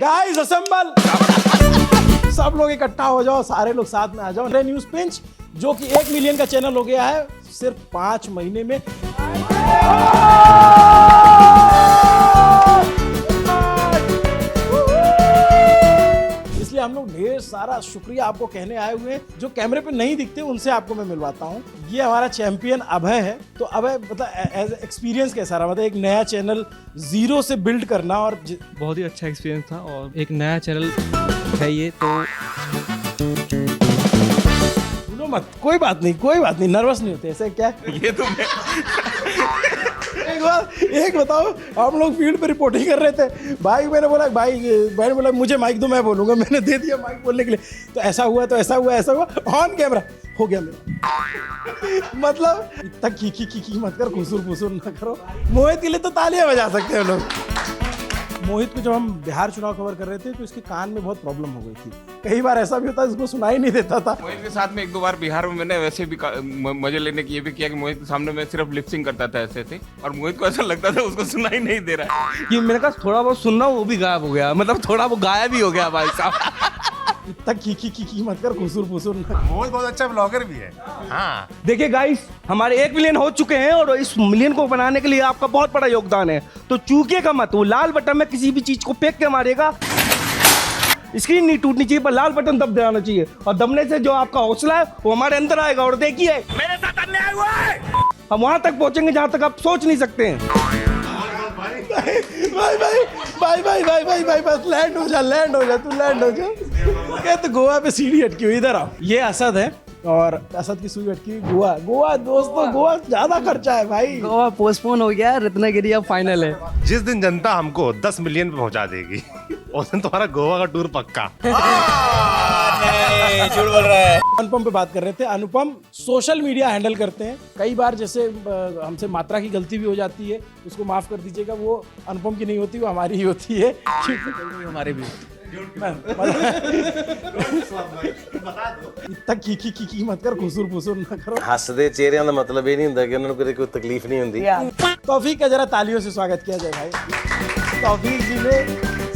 Guys assemble. सब लोग इकट्ठा हो जाओ, सारे लोग साथ में आ जाओ। न्यूज पिंच जो कि 1 मिलियन का चैनल हो गया है सिर्फ 5 महीने में। इसलिए हम लोग ढेर सारा शुक्रिया आपको कहने आए हुए हैं। जो कैमरे पे नहीं दिखते उनसे आपको मैं मिलवाता हूँ। ये हमारा चैंपियन अभय है। तो अभय मतलब एज एक्सपीरियंस कैसा रहा, मतलब एक नया चैनल जीरो से बिल्ड करना? और बहुत ही अच्छा एक्सपीरियंस था और एक नया चैनल है ये, तो सुनो मत, कोई बात नहीं, नर्वस नहीं होते ऐसे क्या? ये तो मैं एक बताओ, हम लोग फील्ड पे रिपोर्टिंग कर रहे थे, मैंने बोला मुझे माइक दो, मैं बोलूंगा। मैंने दे दिया माइक बोलने के लिए। तो ऐसा हुआ ऑन कैमरा हो गया मेरा। मतलब इतना की मत कर, खुसूर ना करो। मोहित के लिए तो तालियां बजा सकते हैं लोग। मोहित को जब हम बिहार चुनाव कवर कर रहे थे तो इसके कान में बहुत प्रॉब्लम हो गई थी। कई बार ऐसा भी होता है इसको सुनाई नहीं देता था। मोहित के साथ में 1-2 बार बिहार में मैंने वैसे भी मजे लेने की ये भी किया कि मोहित के सामने मैं सिर्फ लिपसिंग करता था ऐसे और मोहित को ऐसा लगता था उसको सुनाई नहीं दे रहा है। ये मेरे पास थोड़ा बहुत सुनना वो भी गायब हो गया, मतलब थोड़ा वो गायब ही हो गया भाई साहब। इतना की मत कर, खुसूर ना। मोहित बहुत अच्छा ब्लॉगर भी है। हाँ, देखिए गाइस, हमारे 1 मिलियन हो चुके हैं और इस मिलियन को बनाने के लिए आपका बहुत बड़ा योगदान है। तो चूकिएगा मत, वो लाल बटन में किसी भी चीज को फेंक के मारेगा। स्क्रीन नहीं टूटनी चाहिए पर लाल बटन दब देना चाहिए, और दबने से जो आपका हौसला है वो हमारे अंदर आएगा। और देखिए मेरे साथ अन्याय हुआ है, हम वहां तक पहुंचेंगे जहां तक आप सोच नहीं सकते हैं। भाई बस लैंड हो जा तू लैंड हो जा। क्या तो गोवा पे सीढ़ी अटकी हुई, इधर आओ। ये असद है और असद की सुई अटकी हुई गोवा दोस्तों। गोवा ज्यादा खर्चा है भाई। गोवा पोस्टपोन हो गया, रत्नागिरी अब फाइनल है। जिस दिन जनता हमको 10 मिलियन पे पहुंचा देगी उस दिन तुम्हारा गोवा का टूर पक्का। झूठ बोल रहा है। अनुपम पे बात कर रहे थे। अनुपम सोशल मीडिया हैंडल करते हैं। कई बार जैसे हमसे मात्रा की गलती भी हो जाती है, उसको माफ कर दीजिएगा। वो अनुपम की नहीं होती, वो हमारी ही होती है। हमारे भी इतना की मत कर, खुसूर ना करो। हੱਸਦੇ ਚਿਹਰਿਆਂ ਦਾ ਮਤਲਬ ਇਹ ਨਹੀਂ ਹੁੰਦਾ ਕਿ ਉਹਨਾਂ ਨੂੰ ਕਦੇ ਕੋਈ ਤਕਲੀਫ नहीं ਹੁੰਦੀ। तौफीक का जरा तालियों से स्वागत किया जाए भाई। तौफीक जी ने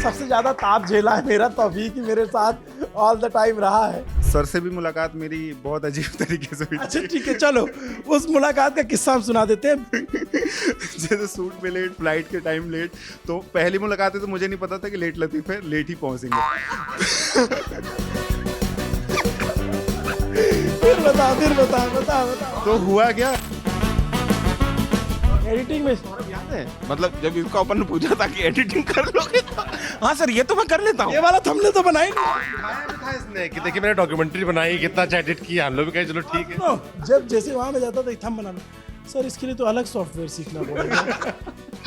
सबसे ज्यादा ताप झेला है मेरा। तौफीक ही मेरे साथ ऑल द टाइम रहा है। सर से भी मुलाकात मेरी बहुत अजीब तरीके से हुई। अच्छा ठीक है, चलो उस मुलाकात का किस्सा हम सुना देते हैं। जैसे सूट पे लेट, फ्लाइट के टाइम लेट। तो पहली मुलाकात है तो मुझे नहीं पता था कि लेट लतीफ़ है, लेट ही पहुंचेंगे। फिर बता। तो हुआ क्या, एडिटिंग में याद है मतलब जब इसका अपन ने पूछा था कि एडिटिंग कर लोगे तो हाँ सर ये तो मैं कर लेता हूँ। ये वाला थंबनेल तो बनाई नहीं। दिखाया था इसने कि देखिए मैंने डॉक्यूमेंट्री बनाई, कितना अच्छा एडिट किया। हम लोग भी कहे चलो ठीक है। जब जैसे वहां में जाता था थंब बना लो, सर इसके लिए तो अलग सॉफ्टवेयर सीखना पड़ेगा।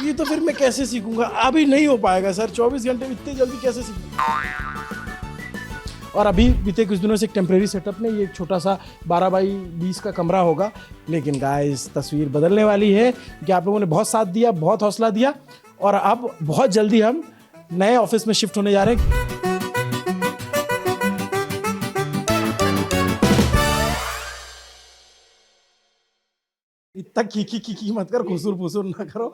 ये तो फिर मैं कैसे सीखूंगा, अभी नहीं हो पाएगा सर। 24 घंटे में इतने जल्दी कैसे सीखूंगा। और अभी बीते कुछ दिनों से एक टेम्परेरी सेटअप में ये एक छोटा सा 12x20 का कमरा होगा। लेकिन गाइस तस्वीर बदलने वाली है कि आप लोगों ने बहुत साथ दिया, बहुत हौसला दिया, और अब बहुत जल्दी हम नए ऑफिस में शिफ्ट होने जा रहे हैं। इतना की मत कर, खुसूर ना करो।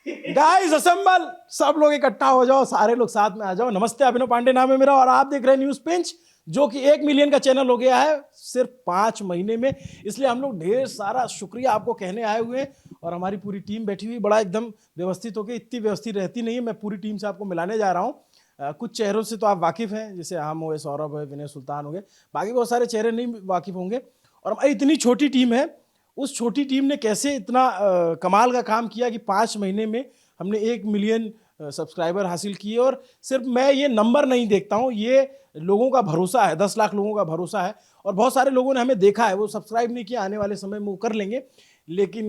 Guys assemble. सब लोग इकट्ठा हो जाओ, सारे लोग साथ में आ जाओ। नमस्ते, अभिनव पांडे नाम है मेरा और आप देख रहे हैं न्यूज पिंच जो कि 1 मिलियन का चैनल हो गया है सिर्फ 5 महीने में। इसलिए हम लोग ढेर सारा शुक्रिया आपको कहने आए हुए हैं। और हमारी पूरी टीम बैठी हुई बड़ा एकदम व्यवस्थित होकर। इतनी व्यवस्थित रहती नहीं है। मैं पूरी टीम से आपको मिलाने जा रहा हूँ। कुछ चेहरों से तो आप वाकिफ़ हैं, जैसे हम हुए, सौरभ है, विनय सुल्तान हो गए। बाकी बहुत सारे चेहरे नहीं वाकिफ़ होंगे। और हमारी इतनी छोटी टीम है, उस छोटी टीम ने कैसे इतना कमाल का काम किया कि 5 महीने में हमने 1 मिलियन सब्सक्राइबर हासिल किए। और सिर्फ मैं ये नंबर नहीं देखता हूँ, ये लोगों का भरोसा है। 10 लाख लोगों का भरोसा है। और बहुत सारे लोगों ने हमें देखा है, वो सब्सक्राइब नहीं किया, आने वाले समय में वो कर लेंगे। लेकिन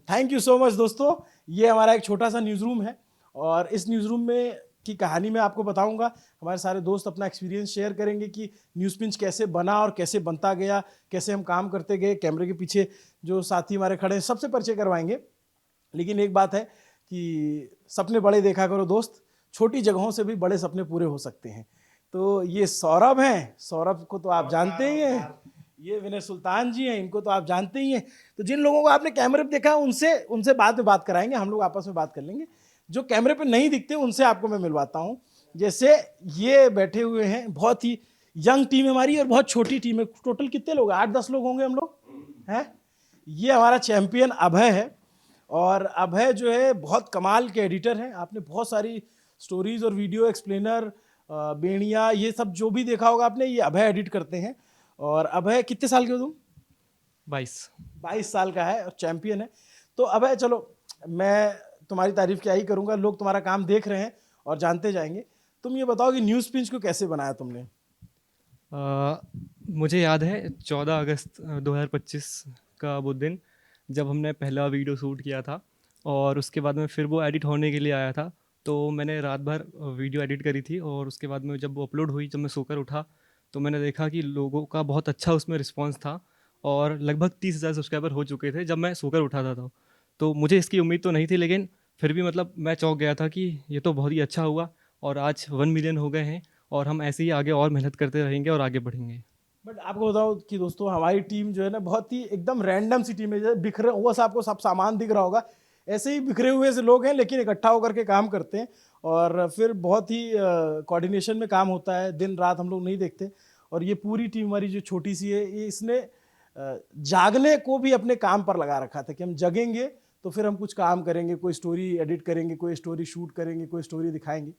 थैंक यू सो मच दोस्तों। ये हमारा एक छोटा सा न्यूज़ रूम है और इस न्यूज़ रूम में की कहानी मैं आपको बताऊंगा। हमारे सारे दोस्त अपना एक्सपीरियंस शेयर करेंगे कि न्यूज़ पिंच कैसे बना और कैसे बनता गया, कैसे हम काम करते गए। कैमरे के पीछे जो साथी हमारे खड़े हैं सबसे परिचय करवाएंगे। लेकिन एक बात है कि सपने बड़े देखा करो दोस्त, छोटी जगहों से भी बड़े सपने पूरे हो सकते हैं। तो ये सौरभ हैं, सौरभ को तो आप जानते ही हैं। ये विनय सुल्तान जी हैं, इनको तो आप जानते ही हैं। तो जिन लोगों को आपने कैमरे पे देखा उनसे बाद में बात कराएंगे, हम लोग आपस में बात कर लेंगे। जो कैमरे पे नहीं दिखते उनसे आपको मैं मिलवाता हूँ। जैसे ये बैठे हुए हैं, बहुत ही यंग टीम है हमारी और बहुत छोटी टीम है। टोटल कितने लोग हैं? 8-10 लोग होंगे हम लोग हैं। ये हमारा चैंपियन अभय है और अभय जो है बहुत कमाल के एडिटर हैं। आपने बहुत सारी स्टोरीज और वीडियो एक्सप्लेनर, बेड़िया, ये सब जो भी देखा होगा आपने, ये अभय एडिट करते हैं। और अभय कितने साल के हो तुम? 22 साल का है और चैंपियन है। तो अभय चलो, मैं तुम्हारी तारीफ क्या ही करूँगा, लोग तुम्हारा काम देख रहे हैं और जानते जाएंगे। तुम ये बताओ कि न्यूज़ पिंच को कैसे बनाया तुमने? मुझे याद है 14 अगस्त 2025 का वो दिन, जब हमने पहला वीडियो शूट किया था और उसके बाद में फिर वो एडिट होने के लिए आया था। तो मैंने रात भर वीडियो एडिट करी थी और उसके बाद में जब वो अपलोड हुई, जब मैं सोकर उठा तो मैंने देखा कि लोगों का बहुत अच्छा उसमें रिस्पांस था और लगभग 30,000 सब्सक्राइबर हो चुके थे जब मैं सोकर उठा था। तो मुझे इसकी उम्मीद तो नहीं थी, लेकिन फिर भी मतलब मैं चौंक गया था कि ये तो बहुत ही अच्छा हुआ और आज 1 मिलियन हो गए हैं और हम ऐसे ही आगे और मेहनत करते रहेंगे और आगे बढ़ेंगे। बट आपको बताओ कि दोस्तों, हमारी टीम जो है ना, बहुत ही एकदम रैंडम सी टीम है। जैसे बिखरे हुआ सा आपको सब सामान दिख रहा होगा, ऐसे ही बिखरे हुए से लोग हैं, लेकिन इकट्ठा होकर के काम करते हैं और फिर बहुत ही कोऑर्डिनेशन में काम होता है। दिन रात हम लोग नहीं देखते। और ये पूरी टीम हमारी जो छोटी सी है, ये इसने जागने को भी अपने काम पर लगा रखा था कि हम जगेंगे तो फिर हम कुछ काम करेंगे, कोई स्टोरी एडिट करेंगे, कोई स्टोरी शूट करेंगे, कोई स्टोरी दिखाएंगे।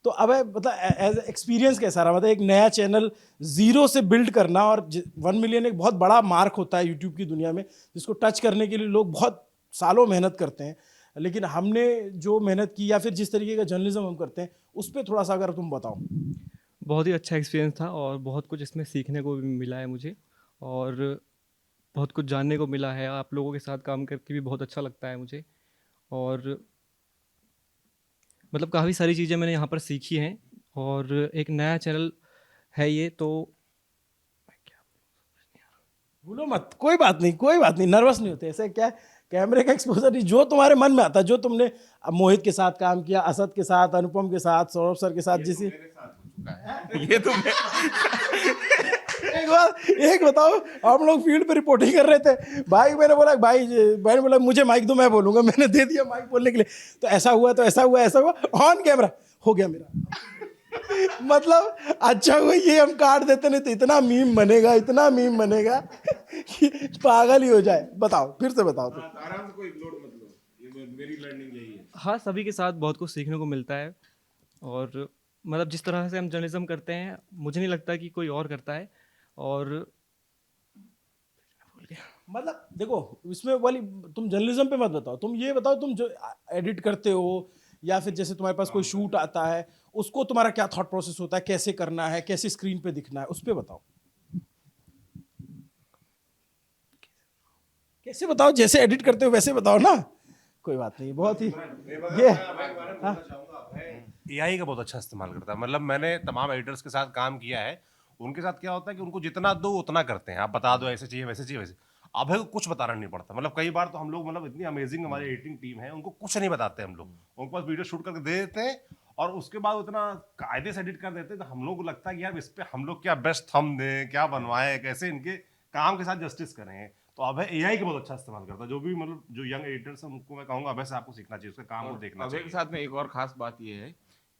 तो अब मतलब एज एक्सपीरियंस कैसा रहा? मतलब एक नया चैनल जीरो से बिल्ड करना, और 1 मिलियन एक बहुत बड़ा मार्क होता है यूट्यूब की दुनिया में, जिसको टच करने के लिए लोग बहुत सालों मेहनत करते हैं। लेकिन हमने जो मेहनत की या फिर जिस तरीके का जर्नलिज्म हम करते हैं, उस पर थोड़ा सा अगर तुम बताओ। बहुत ही अच्छा एक्सपीरियंस था और बहुत कुछ इसमें सीखने को भी मिला है मुझे और बहुत कुछ जानने को मिला है। आप लोगों के साथ काम करके भी बहुत अच्छा लगता है मुझे और मतलब काफ़ी सारी चीज़ें मैंने यहाँ पर सीखी हैं और एक नया चैनल है ये, तो भूलो मत, कोई बात नहीं, कोई बात नहीं, नर्वस नहीं होते। ऐसे क्या है, कैमरे का एक्सपोजर नहीं, जो तुम्हारे मन में आता है, जो तुमने मोहित के साथ काम किया, असद के साथ, अनुपम के साथ, सौरभ सर के साथ, जिसे ये तो एक बताओ, हम लोग फील्ड पे रिपोर्टिंग कर रहे थे, भाई मैंने बोला, भाई बोला मुझे माइक दो, मैं बोलूंगा। मैंने दे दिया माइक बोलने के लिए, तो ऐसा हुआ, तो ऐसा हुआ, ऐसा हुआ, ऑन कैमरा हो गया मेरा। मतलब अच्छा हुआ ये हम काट देते, नहीं तो इतना मीम बनेगा, इतना मीम बनेगा कि पागल ही हो जाए। बताओ, फिर से बताओ। तो आराम से, कोई इग्नोर मत लो, ये मेरी लर्निंग यही है। हाँ, सभी के साथ बहुत कुछ सीखने को मिलता है और मतलब जिस तरह से हम जर्नलिज्म करते हैं, मुझे नहीं लगता कि कोई और करता है। और मतलब देखो, इसमें वाली तुम जर्नलिज्म पे मत बताओ, तुम ये बताओ, तुम जो एडिट करते हो या फिर जैसे तुम्हारे पास कोई शूट आता है, उसको तुम्हारा क्या थॉट प्रोसेस होता है, कैसे करना है, कैसे स्क्रीन पे दिखना है, उस पे बताओ। कैसे बताओ? जैसे एडिट करते हो वैसे बताओ ना, कोई बात नहीं। बहुत ही ये एआई का बहुत अच्छा इस्तेमाल करता है। मतलब मैंने तमाम एडिटर्स के साथ काम किया है, उनके साथ क्या होता है कि उनको जितना दो उतना करते हैं। आप बता दो ऐसे चाहिए, वैसे चाहिए, वैसे। अभय को कुछ बताना नहीं पड़ता। मतलब कई बार तो हम लोग, मतलब इतनी अमेजिंग हमारी एडिटिंग टीम है, उनको कुछ नहीं बताते हम लोग। उनके पास वीडियो शूट करके दे देते हैं और उसके बाद उतना कायदे से एडिट कर देते हैं, तो हम लोग को लगता है कि यार इस पर हम लोग क्या बेस्ट थंब दें, क्या बनवाएं, कैसे इनके काम के साथ जस्टिस करें। तो अभय एआई का बहुत अच्छा इस्तेमाल करता है। जो भी मतलब जो यंग एडिटर्स हैं, उनको मैं कहूँगा अभय से आपको सीखना चाहिए, उसका काम को देखना अभय चाहिए। के साथ में एक और खास बात ये है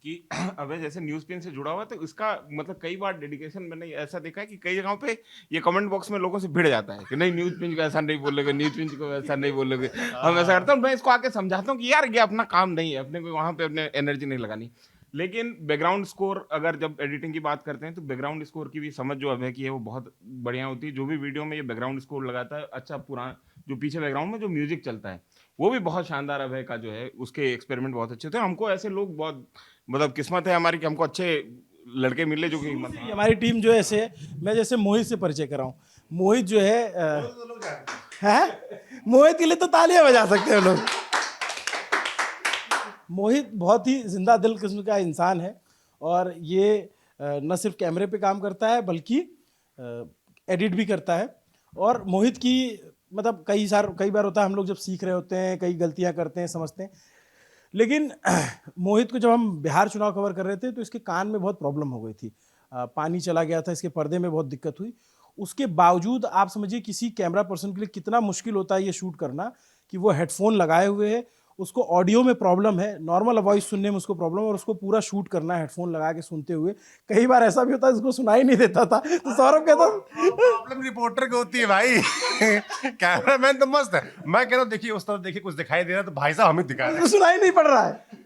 कि अभय जैसे न्यूज पेन से जुड़ा हुआ है, तो इसका मतलब कई बार डेडिकेशन मैंने ऐसा देखा है कि कई जगहों पे ये कमेंट बॉक्स में लोगों से भिड़ जाता है कि नहीं, न्यूज पिंच को ऐसा नहीं बोलोगे, न्यूज पिंच को ऐसा नहीं बोलोगे, हम ऐसा करते हैं। मैं इसको आके समझाता हूँ कि यार ये अपना काम नहीं है, अपने को वहाँ पे अपने एनर्जी नहीं लगानी। लेकिन बैकग्राउंड स्कोर, अगर जब एडिटिंग की बात करते हैं, तो बैकग्राउंड स्कोर की भी समझ जो अभय की है वो बहुत बढ़िया होती है। जो भी वीडियो में ये बैकग्राउंड स्कोर लगाता है, अच्छा पुराना जो पीछे बैकग्राउंड में जो म्यूजिक चलता है, वो भी बहुत शानदार अभय का जो है, उसके एक्सपेरिमेंट बहुत अच्छे होते हैं। हमको ऐसे लोग बहुत, मतलब किस्मत है हमारी कि हमको अच्छे लड़के मिले जो कि हमारी टीम जो है, ऐसे मैं जैसे मोहित से परिचय कराऊं। मोहित जो है मोहित के लिए तो तालियां बजा सकते हैं लोग। मोहित बहुत ही जिंदा दिल किस्म का इंसान है और ये न सिर्फ कैमरे पे काम करता है बल्कि एडिट भी करता है। और मोहित की मतलब कई बार होता है, हम लोग जब सीख रहे होते हैं, कई गलतियां करते हैं, समझते हैं। लेकिन मोहित को जब हम बिहार चुनाव कवर कर रहे थे, तो इसके कान में बहुत प्रॉब्लम हो गई थी, पानी चला गया था, इसके पर्दे में बहुत दिक्कत हुई। उसके बावजूद आप समझिए किसी कैमरा पर्सन के लिए कितना मुश्किल होता है ये शूट करना, कि वो हेडफोन लगाए हुए है, उसको ऑडियो में प्रॉब्लम है, नॉर्मल वॉइस सुनने में उसको प्रॉब्लम, और उसको पूरा शूट करना है हेडफोन लगा के सुनते हुए। कई बार ऐसा भी होता है उसको सुनाई नहीं देता था, तो सौरभ कहता प्रॉब्लम रिपोर्टर को होती है भाई। कैमरामैन तो मस्त है, मैं कह रहा हूँ देखिए उस तरफ देखिए कुछ दिखाई दे रहा है तो भाई साहब हमें दिखा रहे हैं, सुनाई नहीं पड़ रहा है।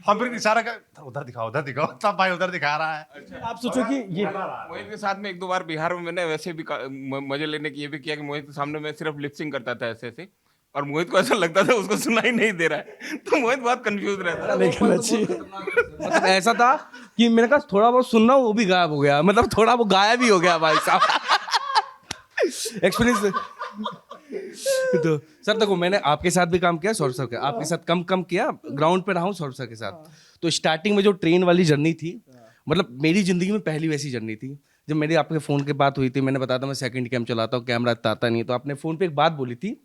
हम फिर इशारा कर उधर दिखाओ तब भाई उधर दिखा रहा है। आप सोचो कि ये मोहित के साथ में एक दो बार बिहार में मैंने वैसे भी मजे लेने की ये भी किया कि मोहित के सामने मैं सिर्फ लिपसिंग करता था ऐसे ऐसे, और मोहित को ऐसा लगता था उसको सुनाई नहीं दे रहा है, तो मोहित बहुत कंफ्यूज रहता था। नहीं करना चाहिए। मतलब ऐसा था कि मेरे पास थोड़ा बहुत सुनना वो भी गायब हो गया, मतलब थोड़ा वो गायब ही हो गया भाई साहब। एक्सपीरियंस। तो सर देखो मैंने आपके साथ भी काम किया, सौरभ सर के आपके साथ कम किया, ग्राउंड पे रहा हूँ सौरभ सर के साथ। तो स्टार्टिंग में जो ट्रेन वाली जर्नी थी, मतलब मेरी जिंदगी में पहली वैसी जर्नी थी। जब मेरी आपके फ़ोन की बात हुई थी, मैंने बताया था मैं सेकंड कैम चलाता हूँ, कैमरा इतना आता नहीं, तो आपने फ़ोन पे एक बात बोली थी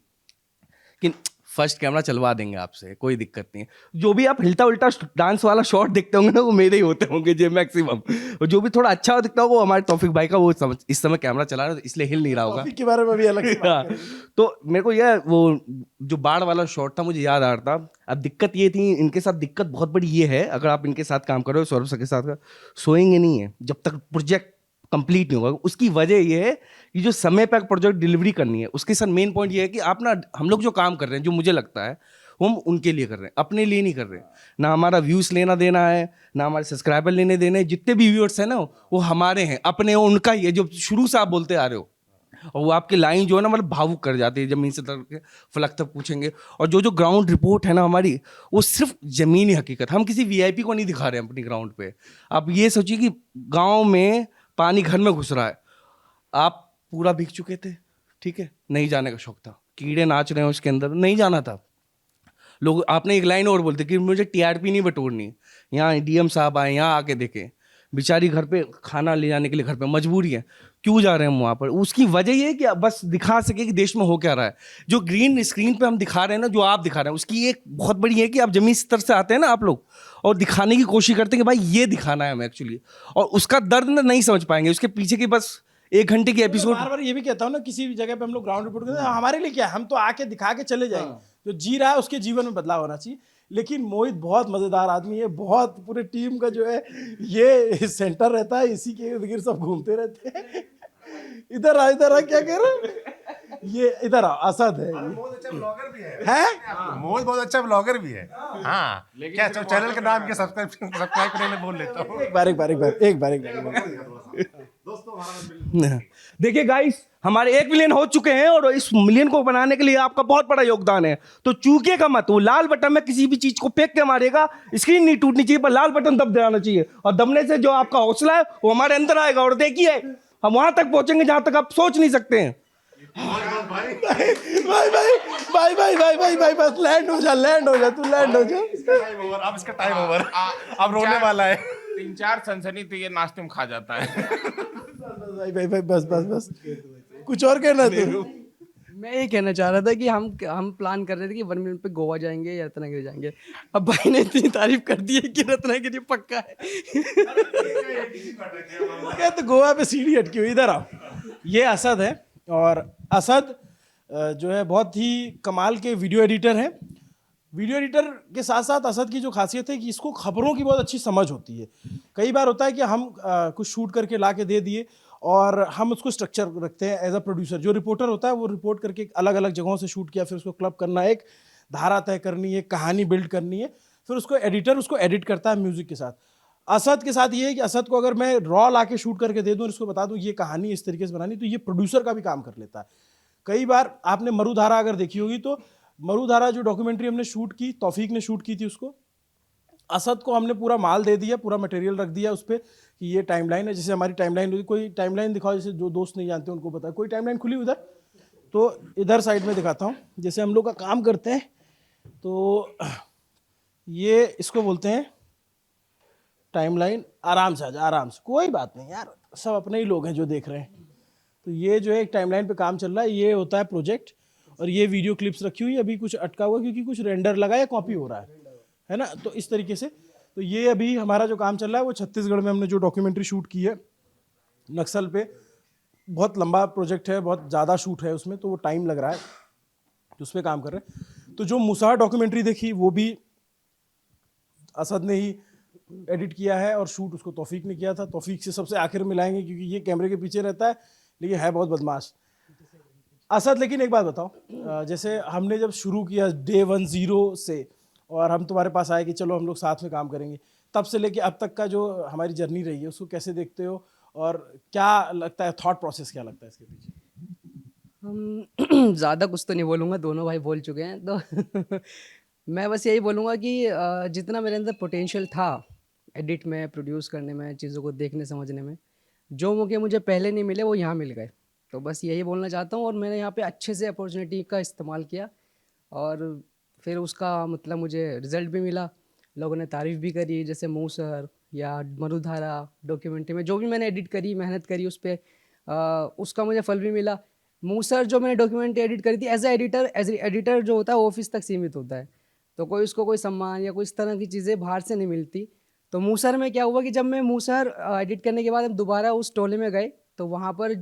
कि फर्स्ट कैमरा चलवा देंगे आपसे, कोई दिक्कत नहीं है। जो भी आप हिलता उल्टा डांस वाला शॉट देखते होंगे ना, वो मेरे ही होते होंगे जो मैक्सिमम, और जो भी थोड़ा अच्छा दिखता होगा वो हमारे तौफीक भाई का। वो इस समय कैमरा चला रहे, तो इसलिए हिल नहीं रहा होगा। टॉपिक के बारे में भी अलग से बात हाँ, तो मेरे को यह वो जो बाढ़ वाला शॉट था मुझे याद आ रहा था। अब दिक्कत ये थी, इनके साथ दिक्कत बहुत बड़ी ये है, अगर आप इनके साथ काम कर रहे हो सौरभ सर के साथ का, सोएंगे नहीं है जब तक प्रोजेक्ट कंप्लीट नहीं होगा। उसकी वजह ये है कि जो समय पर प्रोजेक्ट डिलीवरी करनी है, उसके साथ मेन पॉइंट ये है कि आप ना, हम लोग जो काम कर रहे हैं, जो मुझे लगता है हम उनके लिए कर रहे हैं, अपने लिए नहीं कर रहे हैं। ना हमारा व्यूज़ लेना देना है, ना हमारे सब्सक्राइबर लेने देने हैं। जितने भी व्यूअर्स हैं ना वो हमारे हैं, अपने उनका ही है, जो शुरू से आप बोलते आ रहे हो। और वो आपकी लाइन जो है ना, मतलब भावुक कर जाती है, जमीन से तर के फलक तक पूछेंगे। और जो ग्राउंड रिपोर्ट है ना हमारी, वो सिर्फ ज़मीनी हकीकत, हम किसी वीआईपी को नहीं दिखा रहे हैं अपनी ग्राउंड पे। आप ये सोचिए कि गाँव में पानी घर में घुस रहा है, आप पूरा भीग चुके थे, ठीक है, नहीं जाने का शौक था, कीड़े नाच रहे हैं उसके अंदर, नहीं जाना था। लोग आपने एक लाइन और बोलते कि मुझे टीआरपी नहीं बटोरनी, यहाँ डीएम साहब आए, यहाँ आके देखें, बेचारी घर पे खाना ले जाने के लिए घर पे मजबूरी है, क्यों जा रहे हैं हम वहाँ पर? उसकी वजह ये है कि बस दिखा सके कि देश में हो क्या रहा है। जो ग्रीन स्क्रीन पे हम दिखा रहे हैं ना, जो आप दिखा रहे हैं, उसकी एक बहुत बड़ी है कि आप जमीन स्तर से आते हैं ना आप लोग, और दिखाने की कोशिश करते हैं कि भाई ये दिखाना है हमें एक्चुअली, और उसका दर्द ना नहीं समझ पाएंगे, उसके पीछे की बस 1 घंटे की एपिसोड। बार बार ये भी कहता हूँ ना, किसी भी जगह पे हम लोग ग्राउंड रिपोर्ट करते हैं, हमारे लिए क्या है, हम तो आके दिखा के चले जाएंगे। जो जी रहा है उसके जीवन में बदलाव होना चाहिए। लेकिन मोहित बहुत मजेदार आदमी है, बहुत पूरे टीम का जो है ये सेंटर रहता है, इसी के इर्द गिर्द सब घूमते रहते हैं। इधर आ क्या कह रहे हैं? ये इधर आ, असद है। बहुत अच्छा ब्लॉगर भी है, हैं? बहुत अच्छा ब्लॉगर भी है। हाँ, क्या चैनल का नाम क्या, सब्सक्राइब करने बोल लेता हूँ। एक बार देखिए गाइस, हमारे 1 मिलियन हो चुके हैं, और इस मिलियन को बनाने के लिए आपका बहुत बड़ा योगदान है। तो चूकिएगा मत, वो लाल बटन में किसी भी चीज को फेंक के मारेगा, स्क्रीन नहीं टूटनी चाहिए, पर लाल बटन दब देना चाहिए, और दबने से जो आपका हौसला है वो हमारे अंदर आएगा, और देखिए हम वहां तक पहुंचेंगे जहां तक आप सोच नहीं सकते हैं। भाई बस लैंड हो जा तू लैंड हो जा। अब इसका टाइम ओवर, अब रोने वाला है। 3-4 सनसनी तो ये नाश्ते में खा जाता है। भाई बस कुछ और कहना तू? मैं ये कहना चाह रहा था कि हम प्लान कर रहे थे कि 1 मिनट पे गोवा जाएंगे या रत्नागिरी जाएंगे। अब भाई ने इतनी तारीफ कर दी है कि रत्नागिरी पक्का है। क्या तो गोवा पे सीढ़ी अटकी हुई। इधर आओ, ये असद है, और असद जो है बहुत ही कमाल के वीडियो एडिटर हैं। वीडियो एडिटर के साथ साथ असद की जो खासियत है कि इसको खबरों की बहुत अच्छी समझ होती है। कई बार होता है कि हम कुछ शूट करके ला के दे दिए, और हम उसको स्ट्रक्चर रखते हैं एज अ प्रोड्यूसर। जो रिपोर्टर होता है वो रिपोर्ट करके अलग अलग जगहों से शूट किया, फिर उसको क्लब करना, एक धारा तय करनी है, कहानी बिल्ड करनी है, फिर उसको एडिटर उसको एडिट करता है म्यूजिक के साथ। असद के साथ ये है कि असद को अगर मैं रॉ ला के शूट करके दे दूँ, इसको बता दूँ ये कहानी इस तरीके से बनानी, तो ये प्रोड्यूसर का भी काम कर लेता है। कई बार आपने मरुधारा अगर देखी होगी, तो मरुधारा जो डॉक्यूमेंट्री हमने शूट की, तौफीक ने शूट की थी, उसको असद को हमने पूरा माल दे दिया, पूरा मटेरियल रख दिया उस पर कि ये टाइमलाइन है। जैसे हमारी टाइमलाइन होती, कोई टाइमलाइन दिखाओ, जैसे जो दोस्त नहीं जानते उनको पता है, कोई टाइमलाइन खुली उधर, तो इधर साइड में दिखाता हूँ। जैसे हम लोग का काम करते हैं, तो ये इसको बोलते हैं टाइमलाइन। आराम से आजा, आराम से, कोई बात नहीं यार, सब अपने ही लोग हैं जो देख रहे हैं। तो ये जो है एक टाइमलाइन पे काम चल रहा है, ये होता है प्रोजेक्ट, और ये वीडियो क्लिप्स रखी हुई है। अभी कुछ अटका हुआ क्योंकि कुछ रेंडर लगा या कॉपी हो रहा है ना, तो इस तरीके से। तो ये अभी हमारा जो काम चल रहा है वो छत्तीसगढ़ में हमने जो डॉक्यूमेंट्री शूट की है नक्सल पे, बहुत लंबा प्रोजेक्ट है, बहुत ज़्यादा शूट है उसमें, तो वो टाइम लग रहा है, तो उस पर काम कर रहे हैं। तो जो मुसाह डॉक्यूमेंट्री देखी वो भी असद ने ही एडिट किया है और शूट उसको तौफीक ने किया था। तौफीक से सबसे आखिर में लाएंगे क्योंकि ये कैमरे के पीछे रहता है लेकिन है बहुत बदमाश असद। लेकिन एक बात बताओ, जैसे हमने जब शुरू किया डे 10 से और हम तुम्हारे पास आए कि चलो हम लोग साथ में काम करेंगे, तब से लेके अब तक का जो हमारी जर्नी रही है उसको कैसे देखते हो और क्या लगता है, थॉट प्रोसेस क्या लगता है इसके पीछे? हम ज़्यादा कुछ तो नहीं बोलूँगा, दोनों भाई बोल चुके हैं तो मैं बस यही बोलूँगा कि जितना मेरे अंदर पोटेंशियल था एडिट में, प्रोड्यूस करने में, चीज़ों को देखने समझने में, जो मौके मुझे पहले नहीं मिले वो यहाँ मिल गए। तो बस यही बोलना चाहता हूँ और मैंने यहाँ पे अच्छे से अपॉर्चुनिटी का इस्तेमाल किया और फिर उसका मतलब मुझे रिज़ल्ट भी मिला, लोगों ने तारीफ़ भी करी। जैसे मूसर या मरुधारा डॉक्यूमेंट्री में जो भी मैंने एडिट करी, मेहनत करी उस पर, उसका मुझे फल भी मिला। मूसर जो मैंने डॉक्यूमेंट्री एडिट करी थी एज एडिटर जो होता है वो ऑफिस तक सीमित होता है, तो कोई उसको कोई सम्मान या कोई इस तरह की चीज़ें बाहर से नहीं मिलती। तो मूसर में क्या हुआ कि जब मैं मूसर एडिट करने के बाद हम दोबारा उस टोले में गए तो वहाँ पर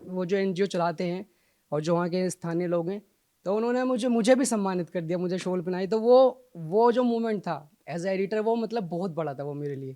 वो जो NGO चलाते हैं और जो वहाँ के स्थानीय लोग हैं तो उन्होंने मुझे भी सम्मानित कर दिया, मुझे शॉल पहनाई। तो वो जो मोमेंट था एज एडिटर वो मतलब बहुत बड़ा था वो मेरे लिए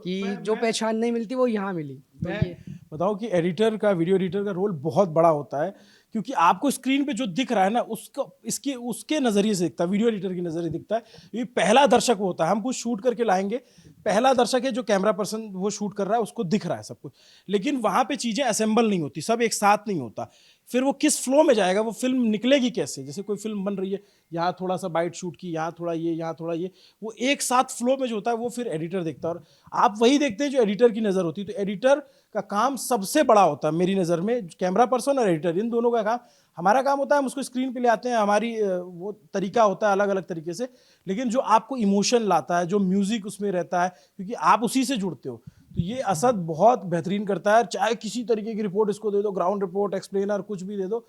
कि जो पहचान नहीं मिलती वो यहाँ मिली। तो ये बताओ कि एडिटर का, वीडियो एडिटर का रोल बहुत बड़ा होता है क्योंकि आपको स्क्रीन पे जो दिख रहा है ना उसके नज़रिए से दिखता है, वीडियो एडिटर के नज़रिए दिखता है। ये पहला दर्शक वो होता है, हम कुछ शूट करके लाएंगे, पहला दर्शक है जो कैमरा पर्सन वो शूट कर रहा है उसको दिख रहा है सब कुछ, लेकिन वहाँ पे चीज़ें असेंबल नहीं होती, सब एक साथ नहीं होता। फिर वो किस फ्लो में जाएगा, वो फिल्म निकलेगी कैसे? जैसे कोई फिल्म बन रही है, यहाँ थोड़ा सा बाइट शूट की, यहाँ थोड़ा ये, यहाँ थोड़ा ये, वो एक साथ फ्लो में जो होता है वो फिर एडिटर देखता है और आप वही देखते हैं जो एडिटर की नज़र होती है। तो एडिटर का काम सबसे बड़ा होता है मेरी नज़र में, कैमरा पर्सन और एडिटर इन दोनों का काम। हमारा काम होता है हम उसको स्क्रीन पे ले आते हैं, हमारी वो तरीका होता है अलग अलग तरीके से, लेकिन जो आपको इमोशन लाता है, जो म्यूज़िक उसमें रहता है क्योंकि आप उसी से जुड़ते हो, तो ये असद बहुत बेहतरीन करता है। चाहे किसी तरीके की रिपोर्ट इसको दे दो, ग्राउंड रिपोर्ट, एक्सप्लेनर, कुछ भी दे दो।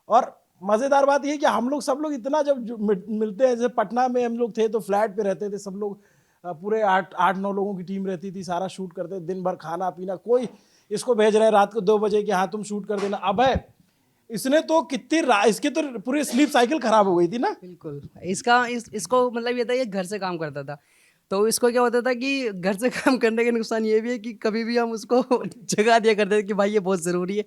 और मज़ेदार बात ये है कि हम लोग सब लोग इतना जब मिलते हैं, जैसे पटना में हम लोग थे तो फ्लैट पे रहते थे सब लोग, पूरे 8-9 लोगों की टीम रहती थी, सारा शूट करते, दिन भर खाना पीना, कोई इसको भेज रहे हैं रात को 2 बजे कि हाँ तुम शूट कर देना। अब है इसने तो इसकी तो पूरी स्लीप साइकिल खराब हो गई थी ना। बिल्कुल इसको मतलब ये था ये घर से काम करता था, तो इसको क्या होता था कि घर से काम करने का नुकसान ये भी है कि कभी भी हम उसको जगा दिया करते थे कि भाई ये बहुत ज़रूरी है,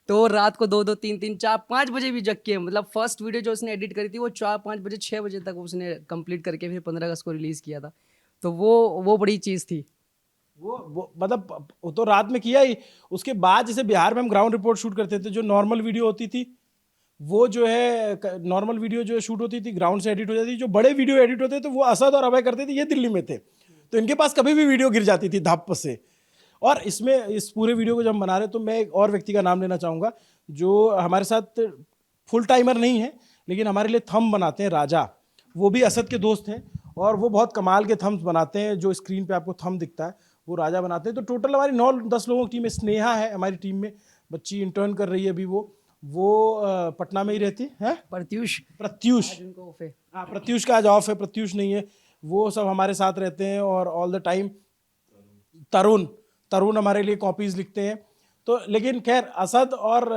तो रात को 2-2, 3-3, 4-5 बजे भी जग के, मतलब फर्स्ट वीडियो जो उसने एडिट करी थी वो 4-5 बजे, 6 बजे तक उसने कंप्लीट करके फिर 15 अगस्त को रिलीज़ किया था। तो वो बड़ी चीज़ थी। वो मतलब वो तो रात में किया ही। उसके बाद जैसे बिहार में हम ग्राउंड रिपोर्ट शूट करते थे, जो नॉर्मल वीडियो होती थी वो जो है नॉर्मल वीडियो जो शूट होती थी ग्राउंड से एडिट हो जाती थी। जो बड़े वीडियो एडिट होते थे वो असद और अभय करते थे, ये दिल्ली में थे, तो इनके पास कभी भी वीडियो गिर जाती थी धप से। और इसमें इस पूरे वीडियो को जब हम बना रहे तो मैं एक और व्यक्ति का नाम लेना चाहूँगा जो हमारे साथ फुल टाइमर नहीं है लेकिन हमारे लिए थंब बनाते हैं, राजा। वो भी असद के दोस्त हैं और वो बहुत कमाल के थम्स बनाते हैं, जो स्क्रीन पे आपको थंब दिखता है वो राजा बनाते हैं। तो टोटल हमारी 9-10 लोगों की टीम है। स्नेहा है हमारी टीम में, बच्ची इंटर्न कर रही है अभी, वो पटना में ही रहती है। प्रत्यूष हाँ, प्रत्यूष का आज ऑफ है, प्रत्यूष नहीं है, वो सब हमारे साथ रहते हैं। और ऑल द टाइम तरुण हमारे लिए कॉपीज लिखते हैं। तो लेकिन खैर असद और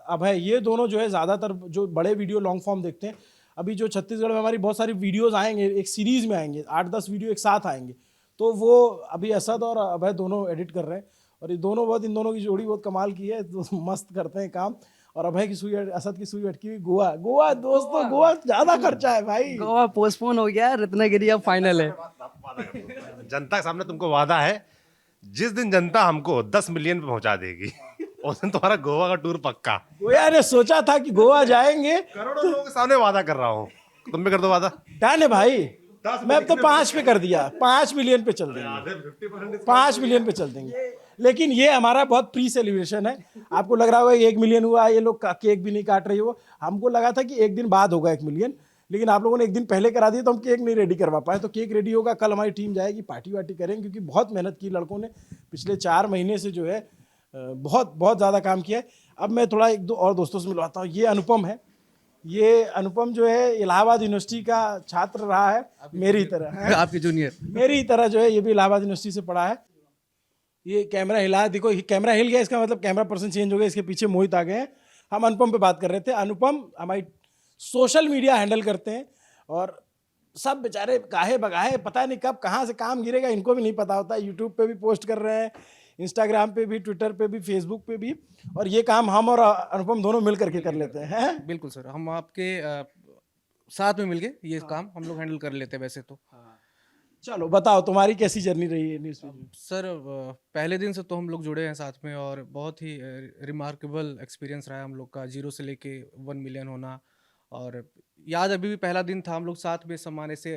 अभय ये दोनों जो है ज़्यादातर जो बड़े वीडियो लॉन्ग फॉर्म देखते हैं। अभी जो छत्तीसगढ़ में हमारी बहुत सारी वीडियोस आएंगे, एक सीरीज़ में आएंगे, 8-10 वीडियो एक साथ आएंगे, तो वो अभी असद और अभय दोनों एडिट कर रहे हैं। और ये दोनों इन दोनों की जोड़ी बहुत कमाल की है, तो मस्त करते हैं काम। और अभय की सुई, असद की सुई अटकी हुई गोवा दोस्तों, गोवा ज़्यादा खर्चा है भाई, गोवा पोस्टपोन हो गया, रत्नागिरी अब फाइनल है। जनता के सामने तुमको वादा है, जिस दिन जनता हमको 10 मिलियन पे पहुंचा देगी उस दिन तुम्हारा गोवा का टूर पक्का। गोया ने सोचा था कि गोवा जाएंगे, करोड़ों लोगों के सामने वादा कर रहा हूँ, तुम भी कर दो वादा। डन है भाई, मैं अब तो 5 पे कर दिया, 5 मिलियन पे चल देंगे, 5 मिलियन पे चल देंगे। लेकिन ये हमारा बहुत प्री सेलिब्रेशन है। आपको लग रहा होगा 1 मिलियन हुआ, ये लोग केक भी नहीं काट रही हो, हमको लगा था कि एक दिन बाद होगा 1 मिलियन, लेकिन आप लोगों ने एक दिन पहले करा दिया तो हम केक नहीं रेडी करवा पाए। तो केक रेडी होगा, कल हमारी टीम जाएगी, पार्टी वार्टी करेंगे, क्योंकि बहुत मेहनत की लड़कों ने पिछले 4 महीने से, जो है बहुत ज़्यादा काम किया है। अब मैं थोड़ा 1-2 और दोस्तों से मिलवाता हूँ। ये अनुपम है, ये अनुपम जो है इलाहाबाद यूनिवर्सिटी का छात्र रहा है मेरी तरह, आपके जूनियर मेरी तरह जो है ये भी इलाहाबाद यूनिवर्सिटी से पढ़ा है। ये कैमरा हिला, देखो कैमरा हिल गया, इसका मतलब कैमरा पर्सन चेंज हो गया, इसके पीछे मोहित आ गए हैं। हम अनुपम पे बात कर रहे थे। अनुपम हमारी सोशल मीडिया हैंडल करते हैं, और सब बेचारे गाहे बगाहे, पता नहीं कब कहाँ से काम गिरेगा इनको भी नहीं पता होता। यूट्यूब पे भी पोस्ट कर रहे हैं, इंस्टाग्राम पे भी, ट्विटर पे भी, फेसबुक पे भी, और ये काम हम और अनुपम दोनों मिल करके कर लेते हैं। बिल्कुल सर, हम आपके साथ में मिलके ये काम हम लोग हैंडल कर लेते हैं वैसे तो। चलो बताओ तुम्हारी कैसी जर्नी रही है न्यूज़ में? सर पहले दिन से तो हम लोग जुड़े हैं साथ में, और बहुत ही रिमार्केबल एक्सपीरियंस रहा है हम लोग का, 0 से लेके 1 मिलियन होना। और याद अभी भी पहला दिन था, हम लोग साथ में सामान ऐसे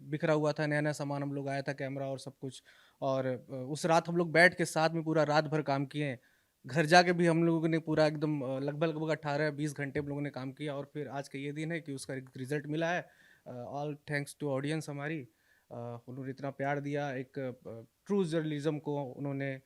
बिखरा हुआ था, नया नया सामान हम लोग आया था, कैमरा और सब कुछ। और उस रात हम लोग बैठ के साथ में पूरा रात भर काम किए हैं। घर जाके भी हम लोगों ने पूरा एकदम लगभग 18-20 घंटे हम लोगों ने काम किया, और फिर आज का ये दिन है कि उसका रिजल्ट मिला है। ऑल थैंक्स टू ऑडियंस हमारी, उन्होंने इतना प्यार दिया, एक ट्रू जर्नलिज्म को उन्होंने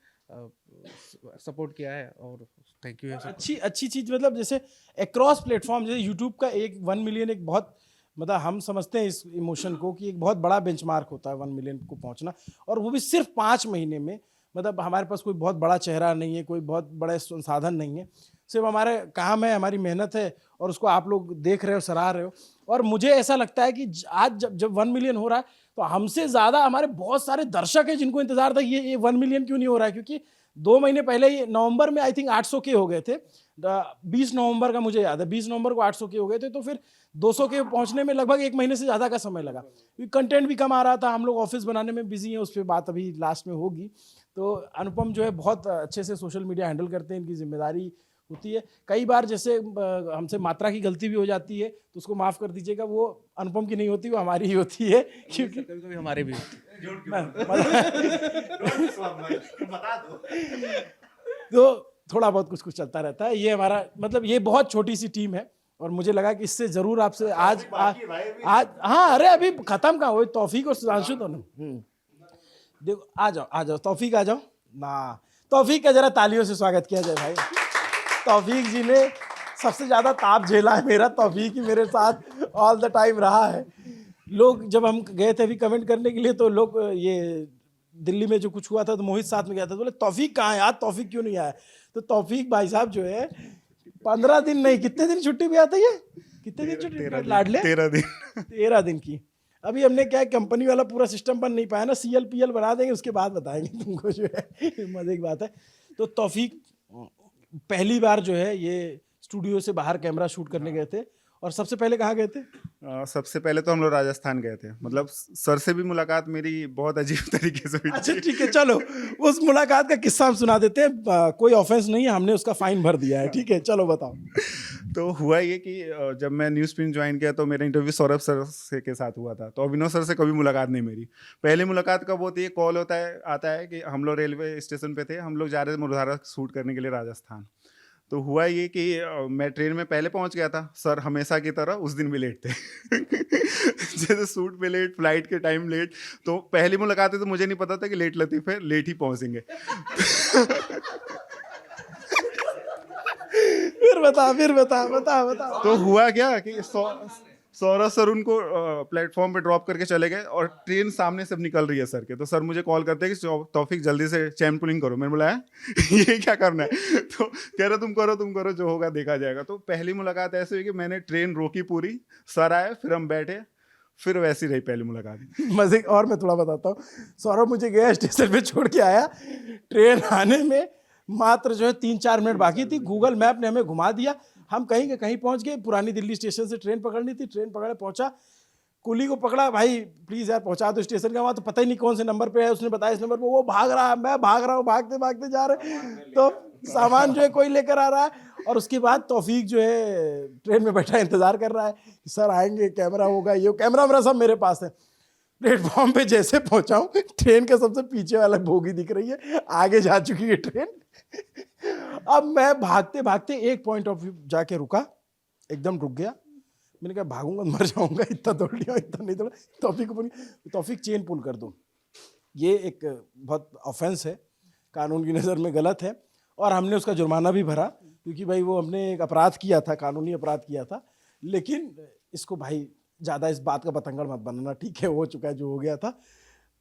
सपोर्ट किया है, और थैंक यू। अच्छी चीज़, मतलब जैसे अक्रॉस प्लेटफॉर्म, जैसे यूट्यूब का 1 मिलियन एक बहुत, मतलब हम समझते हैं इस इमोशन को कि एक बहुत बड़ा बेंचमार्क होता है 1 मिलियन को पहुंचना, और वो भी सिर्फ 5 महीने में। मतलब हमारे पास कोई बहुत बड़ा चेहरा नहीं है, कोई बहुत बड़े संसाधन नहीं है, सिर्फ हमारे काम है, हमारी मेहनत है, और उसको आप लोग देख रहे हो, सराह रहे हो। और मुझे ऐसा लगता है कि आज जब 1 मिलियन हो रहा है, तो हमसे ज़्यादा हमारे बहुत सारे दर्शक हैं जिनको इंतजार था ये 1 मिलियन क्यों नहीं हो रहा है, क्योंकि 2 महीने पहले ही नवंबर में आई थिंक 800 के हो गए थे। 20 नवंबर का मुझे याद है, 20 नवंबर को 800 के हो गए थे, तो फिर 200 के पहुंचने में लगभग 1 महीने से ज़्यादा का समय लगा, क्योंकि कंटेंट भी कम आ रहा था, हम लोग ऑफिस बनाने में बिजी हैं, उस पर बात अभी लास्ट में होगी। तो अनुपम जो है बहुत अच्छे से सोशल मीडिया हैंडल करते हैं, इनकी जिम्मेदारी होती है। कई बार जैसे हमसे मात्रा की गलती भी हो जाती है, तो उसको माफ़ कर दीजिएगा, वो अनुपम की नहीं होती, वो हमारी ही होती है, क्योंकि कभी कभी हमारे भी तो थोड़ा बहुत कुछ चलता रहता है। ये हमारा, मतलब ये बहुत छोटी सी टीम है, और मुझे लगा कि इससे जरूर आपसे आज हाँ, अरे अभी खत्म का वो तौफीक और सुधांशु दोनों। देखो आ जाओ तौफीक, आ जाओ ना। तौफीक का जरा तालियों से स्वागत किया जाए भाई। तौफीक जी ने सबसे ज़्यादा ताप झेला है मेरा, तौफीक ही मेरे साथ ऑल द टाइम रहा है। लोग जब हम गए थे अभी कमेंट करने के लिए, तो लोग ये दिल्ली में जो कुछ हुआ था, तो मोहित साथ में गया था, तो बोले तौफीक कहाँ है, आज तौफीक क्यों नहीं आया? तो तौफीक भाई साहब जो है 15 दिन नहीं, कितने दिन छुट्टी पे आते हैं, कितने दिन छुट्टी लाडले? 13 दिन की। अभी हमने क्या है, कंपनी वाला पूरा सिस्टम बन नहीं पाया ना, CLPL बना देंगे, उसके बाद बताएंगे तुमको, जो है मजे की बात है। तो तौफीक पहली बार जो है ये स्टूडियो से बाहर कैमरा शूट करने गए थे, और सबसे पहले कहाँ गए थे? सबसे पहले तो हम लोग राजस्थान गए थे। मतलब सर से भी मुलाकात मेरी बहुत अजीब तरीके से हुई थी। अच्छा ठीक है, चलो उस मुलाकात का किस्सा हम सुना देते हैं, कोई ऑफेंस नहीं है, हमने उसका फाइन भर दिया है, ठीक है, चलो बताओ। तो हुआ ये कि जब मैं न्यूज़ प्रिंट ज्वाइन किया, तो मेरा इंटरव्यू सौरभ सर से के साथ हुआ था। तो अभिनव सर से कभी मुलाकात नहीं मेरी। पहली मुलाकात कब होती है, कॉल आता है कि हम लोग रेलवे स्टेशन पे थे, हम लोग जा रहे थे मुरदारा शूट करने के लिए राजस्थान। तो हुआ ये कि मैं ट्रेन में पहले पहुंच गया था, सर हमेशा की तरह उस दिन भी लेट थे। जैसे शूट पे लेट, फ्लाइट के टाइम लेट। तो पहली मुलाकात है, तो मुझे नहीं पता था कि लेट लतीफ़ है, लेट ही पहुंचेंगे। फिर बता। तो हुआ क्या कि सौरभ सर उनको प्लेटफॉर्म पे ड्रॉप करके चले गए, और ट्रेन सामने से निकल रही है सर के। तो सर मुझे कॉल करते हैं कि तौफीक जल्दी से चैन पुलिंग करो। मैंने बोला ये क्या करना है? तो कह रहे तुम करो, जो होगा देखा जाएगा। तो पहली मुलाकात ऐसे हुई कि मैंने ट्रेन रोकी पूरी, सर आए, फिर हम बैठे, फिर वैसी रही पहली मुलाकात। मजे। और मैं थोड़ा बताता हूँ, सौरभ मुझे गया स्टेशन पे छोड़ के आया, ट्रेन आने में मात्र जो है 3-4 मिनट बाकी थी, गूगल मैप ने हमें घुमा दिया, हम कहीं के कहीं पहुंच गए। पुरानी दिल्ली स्टेशन से ट्रेन पकड़नी थी, ट्रेन पकड़े पहुंचा, कुली को पकड़ा, भाई प्लीज़ यार पहुंचा दो स्टेशन का। वहाँ तो पता ही नहीं कौन से नंबर पे है, उसने बताया इस नंबर पे, वो भाग रहा है, मैं भाग रहा हूँ, भागते जा रहे, तो सामान जो है कोई लेकर आ रहा है। और उसके बाद तौफीक जो है ट्रेन में बैठा इंतज़ार कर रहा है कि सर आएंगे, कैमरा होगा, ये कैमरा मेरा सब मेरे पास है। प्लेटफॉर्म पे जैसे पहुंचा हूँ, ट्रेन के सबसे पीछे वाला बोगी दिख रही है, आगे जा चुकी है ट्रेन। अब मैं भागते एक पॉइंट ऑफ व्यू जाके रुका, एकदम रुक गया। मैंने कहा भागूंगा मर जाऊंगा, इतना दौड़ लिया, इतना नहीं दौड़ा। तौफीक चेन पुल कर दो, ये एक बहुत ऑफेंस है, कानून की नज़र में गलत है, और हमने उसका जुर्माना भी भरा, क्योंकि भाई वो हमने एक अपराध किया था, कानूनी अपराध किया था। लेकिन इसको भाई ज़्यादा इस बात का बतंगड़ मत बनना, ठीक है, हो चुका है जो हो गया था।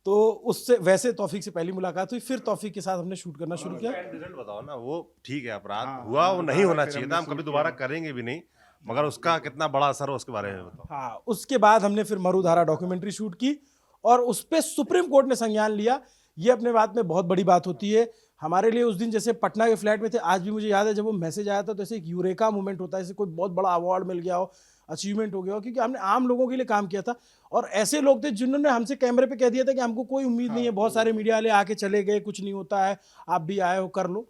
तो उससे वैसे तौफीक से पहली मुलाकात हुई, फिर तौफीक के साथ हमने शूट करना शुरू किया। रिजल्ट बताओ ना, वो ठीक है, अपराध हुआ, वो नहीं होना चाहिए था, हम कभी दोबारा करेंगे भी नहीं। मगर उसका कितना बड़ा असर हो उसके बारे में बताओ। हाँ, उसके बाद हमने फिर मरुधारा डॉक्यूमेंट्री शूट की और उस पर सुप्रीम कोर्ट ने संज्ञान लिया। ये अपने बात में बहुत बड़ी बात होती है हमारे लिए। उस दिन जैसे पटना के फ्लैट में थे, आज भी मुझे याद है जब वो मैसेज आया था तो ऐसे एक यूरेका मोमेंट होता है, जैसे कोई बहुत बड़ा अवार्ड मिल गया हो, अचीवमेंट हो गया हो, क्योंकि हमने आम लोगों के लिए काम किया था। और ऐसे लोग थे जिन्होंने हमसे कैमरे पे कह दिया था कि हमको कोई उम्मीद नहीं है, बहुत सारे मीडिया वाले आके चले गए, कुछ नहीं होता है, आप भी आए हो कर लो।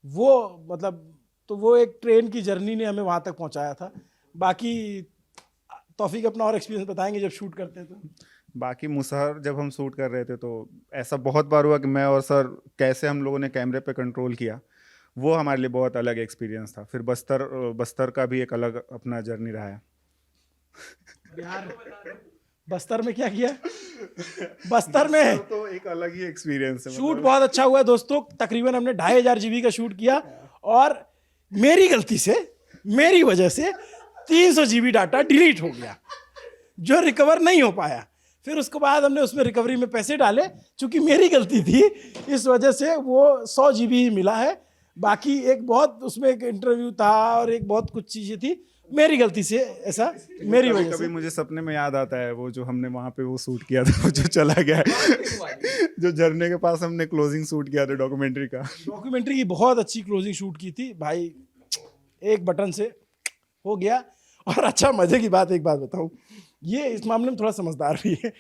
वो मतलब तो वो एक ट्रेन की जर्नी ने हमें वहाँ तक पहुँचाया था। बाकी तौफीक अपना और एक्सपीरियंस बताएंगे जब शूट करते थे। बाकी मुसहर जब हम शूट कर रहे थे तो ऐसा बहुत बार हुआ कि मैं और सर कैसे हम लोगों ने कैमरे पे कंट्रोल किया, वो हमारे लिए बहुत अलग एक्सपीरियंस था। फिर बस्तर का भी एक अलग अपना जर्नी रहा है। बस्तर में क्या किया? बस्तर में तो एक अलग ही एक्सपीरियंस है। शूट बहुत अच्छा हुआ है दोस्तों। तकरीबन हमने 2500 GB का शूट किया और मेरी गलती से, मेरी वजह से 300 GB डाटा डिलीट हो गया जो रिकवर नहीं हो पाया। फिर उसके बाद हमने उसमें रिकवरी में पैसे डाले, चूंकि मेरी गलती थी इस वजह से वो 100 GB ही मिला है। बाकी एक बहुत उसमें एक इंटरव्यू था और एक बहुत कुछ चीज़ें थी, मेरी गलती से ऐसा, मेरी वजह से। कभी मुझे सपने में याद आता है वो जो हमने वहाँ पे वो शूट किया था, वो जो चला गया है जो झरने के पास हमने क्लोजिंग शूट किया था डॉक्यूमेंट्री का। डॉक्यूमेंट्री की बहुत अच्छी क्लोजिंग शूट की थी भाई, एक बटन से हो गया। और अच्छा मजे की बात, एक बात बताऊं, ये इस मामले में थोड़ा समझदार भी है।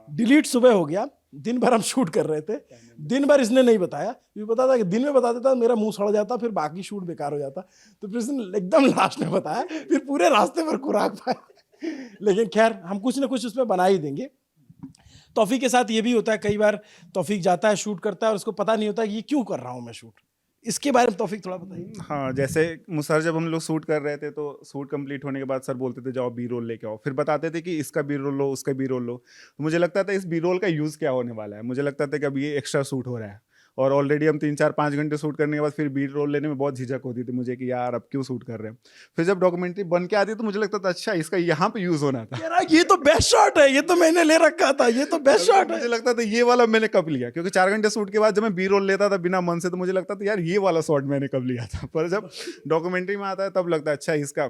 डिलीट सुबह हो गया, दिन भर हम शूट कर रहे थे, दिन भर इसने नहीं बताया, ये पता था कि दिन में बता देता मेरा मुंह सड़ जाता, फिर बाकी शूट बेकार हो जाता। तो फिर इसने एकदम लास्ट में बताया, फिर पूरे रास्ते पर खुराक पाया। लेकिन खैर हम कुछ ना कुछ उसमें बना ही देंगे। तौफीक के साथ ये भी होता है, कई बार तौफीक जाता है शूट करता है और उसको पता नहीं होता कि ये क्यों कर रहा हूँ मैं शूट। इसके बारे में तौफीक थोड़ा बताइए। हाँ, जैसे मुसहर जब हम लोग शूट कर रहे थे तो शूट कंप्लीट होने के बाद सर बोलते थे जाओ बी रोल लेके आओ, फिर बताते थे कि इसका बी रोल लो, उसका बी रोल लो। तो मुझे लगता था इस बी रोल का यूज़ क्या होने वाला है। मुझे लगता था कि अब ये एक्स्ट्रा शूट हो रहा है और ऑलरेडी हम 3-4-5 घंटे शूट करने के बाद फिर बी रोल लेने में बहुत झिझक होती थी मुझे कि यार अब क्यों शूट कर रहे हैं। फिर जब डॉक्यूमेंट्री बन के आती तो मुझे लगता था अच्छा इसका यहाँ पे यूज़ होना था। यार ये तो बेस्ट शॉट है, ये तो मैंने ले रखा था, ये तो बेस्ट शॉट है। मुझे लगता था ये वाला मैंने कब लिया, क्योंकि 4 घंटे शूट के बाद जब मैं बी रोल लेता था बिना मन से तो मुझे लगता था यार ये वाला शॉट मैंने कब लिया था। पर जब डॉक्यूमेंट्री में आता है तब लगता है अच्छा इसका।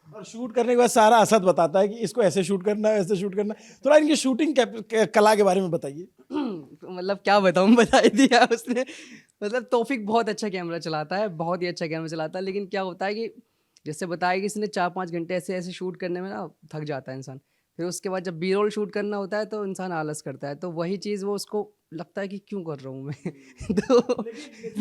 और शूट करने के बाद सारा असद बताता है कि इसको ऐसे शूट करना है, ऐसे शूट करना है। थोड़ा इनकी शूटिंग कला के बारे में बताइए। मतलब क्या बताऊँ, बता ही दिया उसने। मतलब तौफीक बहुत अच्छा कैमरा चलाता है, बहुत ही अच्छा कैमरा चलाता है। लेकिन क्या होता है कि जैसे बताया कि इसने 4-5 घंटे ऐसे ऐसे शूट करने में ना थक जाता है इंसान। फिर उसके बाद जब बी रोल शूट करना होता है तो इंसान आलस करता है, तो वही चीज़ वो उसको लगता है कि क्यों कर रहा हूँ मैं।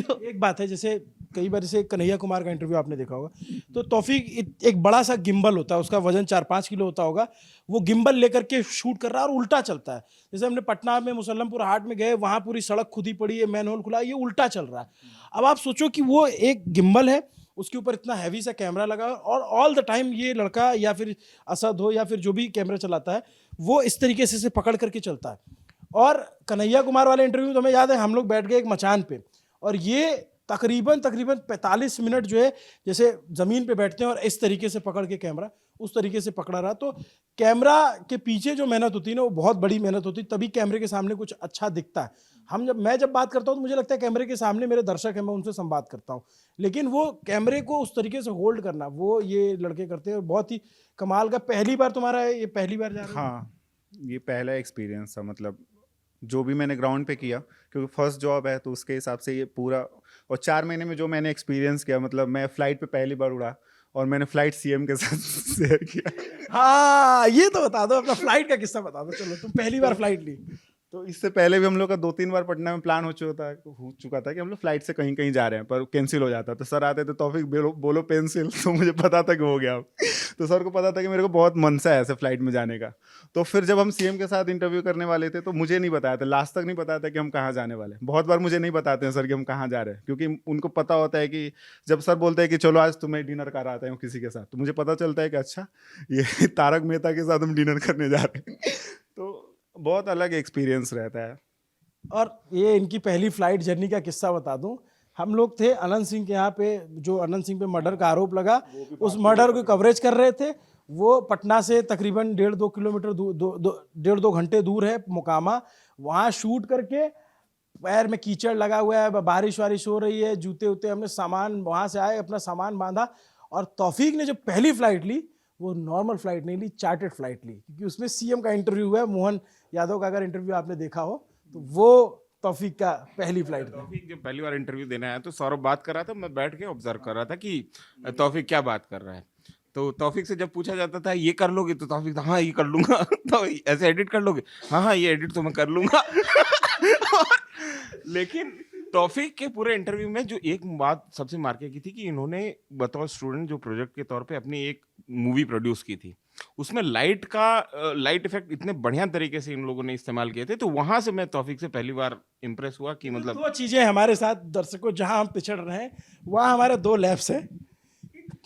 तो एक बात है, जैसे कई बार जैसे कन्हैया कुमार का इंटरव्यू आपने देखा होगा, तो तौफीक एक बड़ा सा गिम्बल होता है, उसका वजन 4-5 किलो होता होगा, वो गिम्बल लेकर के शूट कर रहा है और उल्टा चलता है। जैसे हमने पटना में मुसल्लमपुर हाट में गए, वहाँ पूरी सड़क खुदी पड़ी है, मैन होल खुला, ये उल्टा चल रहा है। अब आप सोचो कि वो एक गिम्बल है, उसके ऊपर इतना हैवी सा कैमरा लगा और ऑल द टाइम ये लड़का या फिर असद हो या फिर जो भी कैमरा चलाता है वो इस तरीके से पकड़ करके चलता है। और कन्हैया कुमार वाले इंटरव्यू तो हमें याद है, हम लोग बैठ गए एक मचान पे और ये तकरीबन 45 मिनट जो है जैसे ज़मीन पे बैठते हैं और इस तरीके से पकड़ के कैमरा उस तरीके से पकड़ा रहा। तो कैमरा के पीछे जो मेहनत होती है ना वो बहुत बड़ी मेहनत होती है, तभी कैमरे के सामने कुछ अच्छा दिखता है। मैं जब बात करता हूँ तो मुझे लगता है कैमरे के सामने मेरे दर्शक हैं, मैं उनसे संवाद करता हूँ, लेकिन वो कैमरे को उस तरीके से होल्ड करना वो ये लड़के करते हैं। बहुत ही कमाल का। पहली बार तुम्हारा ये पहली बार जा रहा है? हाँ, ये पहला एक्सपीरियंस था। मतलब जो भी मैंने ग्राउंड पे किया, क्योंकि फर्स्ट जॉब है तो उसके हिसाब से ये पूरा, और 4 महीने में जो मैंने एक्सपीरियंस किया, मतलब मैं फ़्लाइट पे पहली बार उड़ा और मैंने फ़्लाइट सीएम के साथ शेयर किया। हाँ, ये तो बता दो, अपना फ्लाइट का किस्सा बता दो। चलो, तुम पहली बार फ्लाइट ली। तो इससे पहले भी हम लोग का 2-3 बार पटना में प्लान हो चुका था कि हम लोग फ्लाइट से कहीं कहीं जा रहे हैं, पर कैंसिल हो जाता। तो सर आते थे तौफीक बोलो पेंसिल, तो मुझे पता था कि हो गया। तो सर को पता था कि मेरे को बहुत मन सा है ऐसे फ्लाइट में जाने का। तो फिर जब हम सीएम के साथ इंटरव्यू करने वाले थे तो मुझे नहीं बताया था, लास्ट तक नहीं बताया था कि हम कहाँ जाने वाले हैं। बहुत बार मुझे नहीं बताते हैं सर कि हम कहाँ जा रहे हैं, क्योंकि उनको पता होता है कि जब सर बोलते हैं कि चलो आज तुम्हें डिनर कराते हैं किसी के साथ, तो मुझे पता चलता है कि अच्छा ये तारक मेहता के साथ हम डिनर करने जा रहे हैं। तो बहुत अलग एक्सपीरियंस रहता है। और ये इनकी पहली फ्लाइट जर्नी का किस्सा बता दूं। हम लोग थे अनंत सिंह के यहाँ पे, जो अनंत सिंह पे मर्डर का आरोप लगा, उस मर्डर को कवरेज कर रहे थे। वो पटना से तकरीबन 1.5-2 किलोमीटर 1.5-2 घंटे दूर है मोकामा। वहाँ शूट करके पैर में कीचड़ लगा हुआ है, बारिश वारिश हो रही है, जूते उते हमने सामान वहाँ से आए, अपना सामान बांधा और तौफीक ने जो पहली फ्लाइट ली वो नॉर्मल फ्लाइट नहीं ली, चार्टर्ड फ्लाइट ली, क्योंकि उसमें सीएम का इंटरव्यू हुआ है। मोहन यादव का अगर इंटरव्यू आपने देखा हो तो वो तौफीक का पहली फ्लाइट था। तौफीक जब पहली बार इंटरव्यू देने आया तो सौरभ बात कर रहा था, मैं बैठ के ऑब्जर्व कर रहा था कि तौफीक क्या बात कर रहा है। तो तौफीक से जब पूछा जाता था ये कर लोगे, तो तौफीक था हाँ ये कर लूंगा। तो ऐसे एडिट कर लोगे, हाँ हाँ ये एडिट तो मैं कर लूंगा। लेकिन तौफीक के पूरे इंटरव्यू में जो एक बात सबसे मार्के की थी कि इन्होंने बतौर स्टूडेंट जो प्रोजेक्ट के तौर पे अपनी एक मूवी प्रोड्यूस की थी, उसमें लाइट इफेक्ट इतने बढ़िया तरीके से इन लोगों ने इस्तेमाल किए थे। तो वहां से मैं तौफीक से पहली बार इम्प्रेस हुआ कि मतलब दो चीजें हमारे साथ दर्शकों जहां हम पिछड़ रहे हैं वहां हमारे दो लैब्स हैं।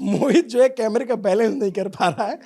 मोहित जो है कैमरे का बैलेंस नहीं कर पा रहा है,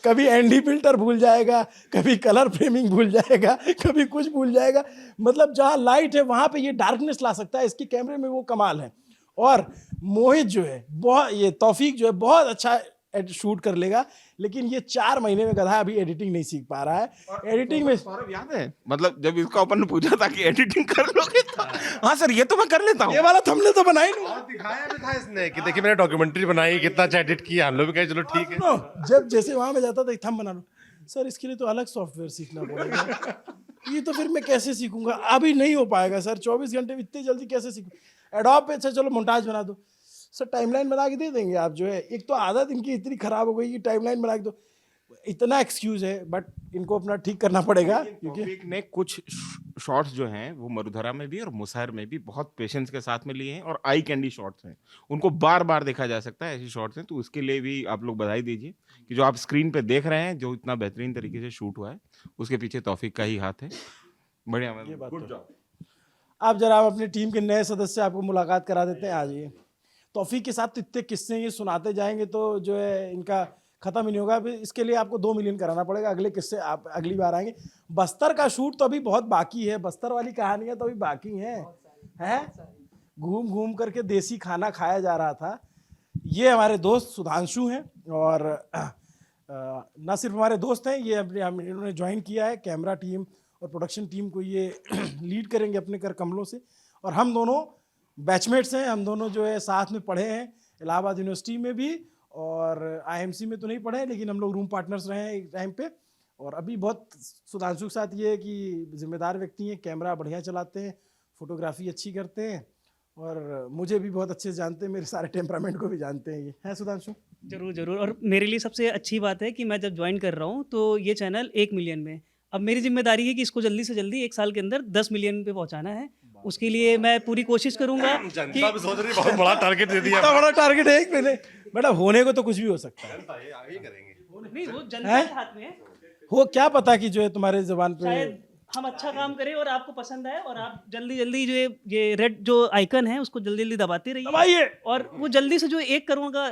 कभी एनडी फिल्टर भूल जाएगा, कभी कलर फ्रेमिंग भूल जाएगा, कभी कुछ भूल जाएगा। मतलब जहाँ लाइट है वहाँ पे ये डार्कनेस ला सकता है, इसके कैमरे में वो कमाल है। और मोहित जो है बहुत, ये तौफीक जो है बहुत अच्छा शूट कर लेगा, लेकिन ये 4 महीने में गधा अभी एडिटिंग नहीं सीख पा रहा है। एडिटिंग में सौरभ याद है, मतलब जब इसका अपन ने पूछा था कि एडिटिंग कर लोगे तो हाँ सर ये तो मैं कर लेता हूँ। ये वाला थंबनेल तो बनाई नहीं। और दिखाया भी था इसने कि देखिए मैंने डॉक्यूमेंट्री बनाई, कितना अच्छा एडिट किया। हम लोग भी कहे चलो ठीक है। जब जैसे वहां में जाता था थंब बना लो, सर इसके लिए तो अलग सॉफ्टवेयर सीखना पड़ेगा। ये तो फिर मैं कैसे सीखूंगा, अभी नहीं हो पाएगा सर, 24 घंटे में इतनी जल्दी कैसे सीखूं। एडोब पे अच्छा चलो मोन्टाज बना दो सर, टाइमलाइन बना के दे देंगे आप। जो है एक तो आदत इनकी इतनी खराब हो गई कि टाइमलाइन बना के दो, इतना एक्सक्यूज है, बट इनको अपना ठीक करना पड़ेगा। क्योंकि तौफीक ने कुछ शॉट्स जो हैं वो मरुधरा में भी और मुसहर में भी बहुत पेशेंस के साथ में लिए हैं और आई कैंडी शॉट्स हैं, उनको बार बार देखा जा सकता है, ऐसी शॉट्स हैं। तो उसके लिए भी आप लोग बधाई दीजिए कि जो आप स्क्रीन पे देख रहे हैं जो इतना बेहतरीन तरीके से शूट हुआ है उसके पीछे तौफीक का ही हाथ है। बढ़िया, गुड जॉब। आप जरा हम अपनी टीम के नए सदस्य आपको मुलाकात करा देते हैं। आ जाइए। तौफीक के साथ तो इतने किस्से ये सुनाते जाएंगे तो जो है इनका खत्म ही नहीं होगा। अभी इसके लिए आपको 2 मिलियन कराना पड़ेगा, अगले किस्से आप अगली बार आएंगे। बस्तर का शूट तो अभी बहुत बाकी है, बस्तर वाली कहानियां तो अभी बाकी हैं। घूम घूम करके देसी खाना खाया जा रहा था। ये हमारे दोस्त सुधांशु हैं और ना सिर्फ हमारे दोस्त हैं, ये इन्होंने ज्वाइन किया है कैमरा टीम और प्रोडक्शन टीम को, ये लीड करेंगे अपने कर कमलों से। और हम दोनों बैचमेट्स हैं, हम दोनों जो है साथ में पढ़े हैं इलाहाबाद यूनिवर्सिटी में भी और आईएमसी में तो नहीं पढ़े, लेकिन हम लोग रूम पार्टनर्स रहे हैं एक टाइम पे। और अभी बहुत सुधांशु के साथ ये है कि जिम्मेदार व्यक्ति हैं, कैमरा बढ़िया चलाते हैं, फोटोग्राफी अच्छी करते हैं और मुझे भी बहुत अच्छे से जानते हैं, मेरे सारे टेम्परामेंट को भी जानते हैं। ये है सुधांशु? ज़रूर ज़रूर। और मेरे लिए सबसे अच्छी बात है कि मैं जब ज्वाइन कर रहा हूँ तो ये चैनल 1 मिलियन में, अब मेरी जिम्मेदारी है कि इसको जल्दी से जल्दी 1 साल के अंदर 10 मिलियन पे पहुँचाना है। उसके लिए मैं पूरी कोशिश करूँगा कि जनता भी सोच रही है बहुत बड़ा टारगेट दे दिया। इतना बड़ा टारगेट है एक महीने, बेटा होने को तो कुछ भी हो सकता है। नहीं, वो जनता के हाथ में है। हो क्या पता कि जो है तुम्हारे जुबान पे शायद हम अच्छा काम करें और आपको पसंद आए और आप जल्दी जल्दी जो ये रेड जो आइकन है उसको जल्दी जल्दी दबाते रहिए दबाइए। और वो जल्दी से जो 1 करोड़ का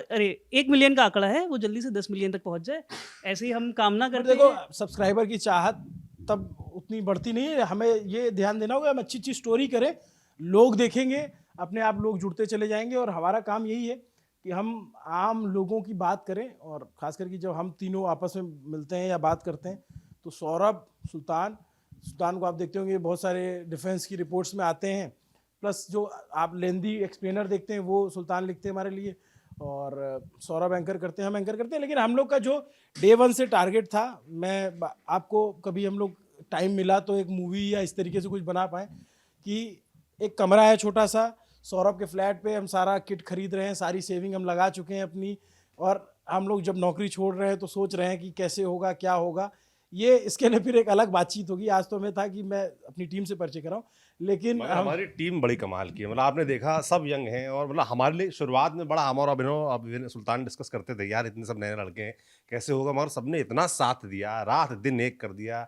1 मिलियन का आंकड़ा है वो जल्दी से 10 मिलियन तक पहुंच जाए, ऐसे ही हम कामना करते देखो हैं। सब्सक्राइबर की चाहत तब उतनी बढ़ती नहीं है, हमें ये ध्यान देना होगा हम अच्छी अच्छी स्टोरी करें, लोग देखेंगे, अपने आप लोग जुड़ते चले जाएंगे। और हमारा काम यही है कि हम आम लोगों की बात करें और खास करके जब हम तीनों आपस में मिलते हैं या बात करते हैं तो सौरभ, सुल्तान को आप देखते होंगे बहुत सारे डिफेंस की रिपोर्ट्स में आते हैं, प्लस जो आप लेंदी एक्सप्लेनर देखते हैं वो सुल्तान लिखते हैं हमारे लिए और सौरभ एंकर करते हैं, हम एंकर करते हैं। लेकिन हम लोग का जो डे 1 से टारगेट था, मैं आपको कभी हम लोग टाइम मिला तो एक मूवी या इस तरीके से कुछ बना पाएँ कि एक कमरा है छोटा सा, सौरभ के फ्लैट पे हम सारा किट खरीद रहे हैं, सारी सेविंग हम लगा चुके हैं अपनी, और हम लोग जब नौकरी छोड़ रहे हैं तो सोच रहे हैं कि कैसे होगा, क्या होगा। ये इसके लिए फिर एक अलग बातचीत होगी। आज तो मैं था कि मैं अपनी टीम से परिचय कराऊं, लेकिन हमारी टीम बड़ी कमाल की है। मतलब आपने देखा सब यंग हैं और मतलब हमारे लिए शुरुआत में बड़ा हम और अभिनव सुल्तान डिस्कस करते थे यार इतने सब नए लड़के हैं कैसे होगा, मगर सबने इतना साथ दिया, रात दिन एक कर दिया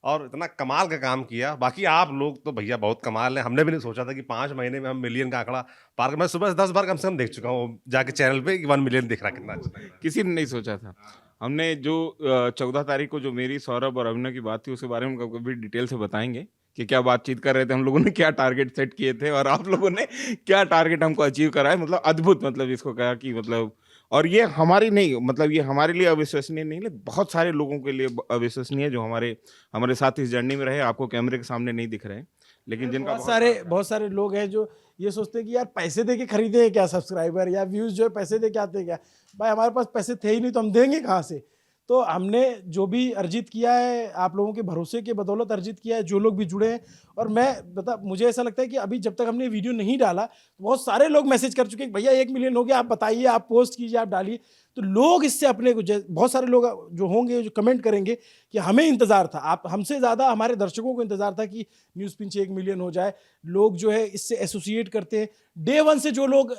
और इतना कमाल का काम किया। बाकी आप लोग तो भैया बहुत कमाल है, हमने भी नहीं सोचा था कि 5 महीने में हम मिलियन का आंकड़ा पार कर। मैं सुबह से 10 बार कम से कम देख चुका हूँ जाके चैनल पे कि 1 मिलियन दिख रहा कितना अच्छा। किसी ने नहीं सोचा था। हमने जो 14 तारीख को जो मेरी, सौरभ और अभिनव की बात थी उसके बारे में कभी डिटेल से बताएंगे कि क्या बातचीत कर रहे थे हम लोगों ने, क्या टारगेट सेट किए थे और आप लोगों ने क्या टारगेट हमको अचीव करा है। मतलब अद्भुत, मतलब इसको कहा कि मतलब, और ये हमारी नहीं, मतलब ये हमारे लिए अविश्वसनीय नहीं, लेकिन बहुत सारे लोगों के लिए अविश्वसनीय जो हमारे साथ इस जर्नी में रहे, आपको कैमरे के सामने नहीं दिख रहे हैं, लेकिन जिनका बहुत सारे लोग हैं जो ये सोचते हैं कि यार पैसे दे के खरीदे हैं क्या सब्सक्राइबर या व्यूज जो है पैसे दे के आते हैं क्या। भाई हमारे पास पैसे थे ही नहीं तो हम देंगे कहाँ से। तो हमने जो भी अर्जित किया है आप लोगों के भरोसे के बदौलत अर्जित किया है, जो लोग भी जुड़े हैं। और मैं मुझे ऐसा लगता है कि अभी जब तक हमने वीडियो नहीं डाला तो बहुत सारे लोग मैसेज कर चुके हैं भैया 1 मिलियन हो गया, आप बताइए, आप पोस्ट कीजिए, आप डालिए। तो लोग इससे अपने को बहुत सारे लोग जो होंगे जो कमेंट करेंगे कि हमें इंतजार था, आप हमसे ज़्यादा हमारे दर्शकों को इंतजार था कि न्यूज़ पिंच 1 मिलियन हो जाए। लोग जो है इससे एसोसिएट करते हैं डे 1 से, जो लोग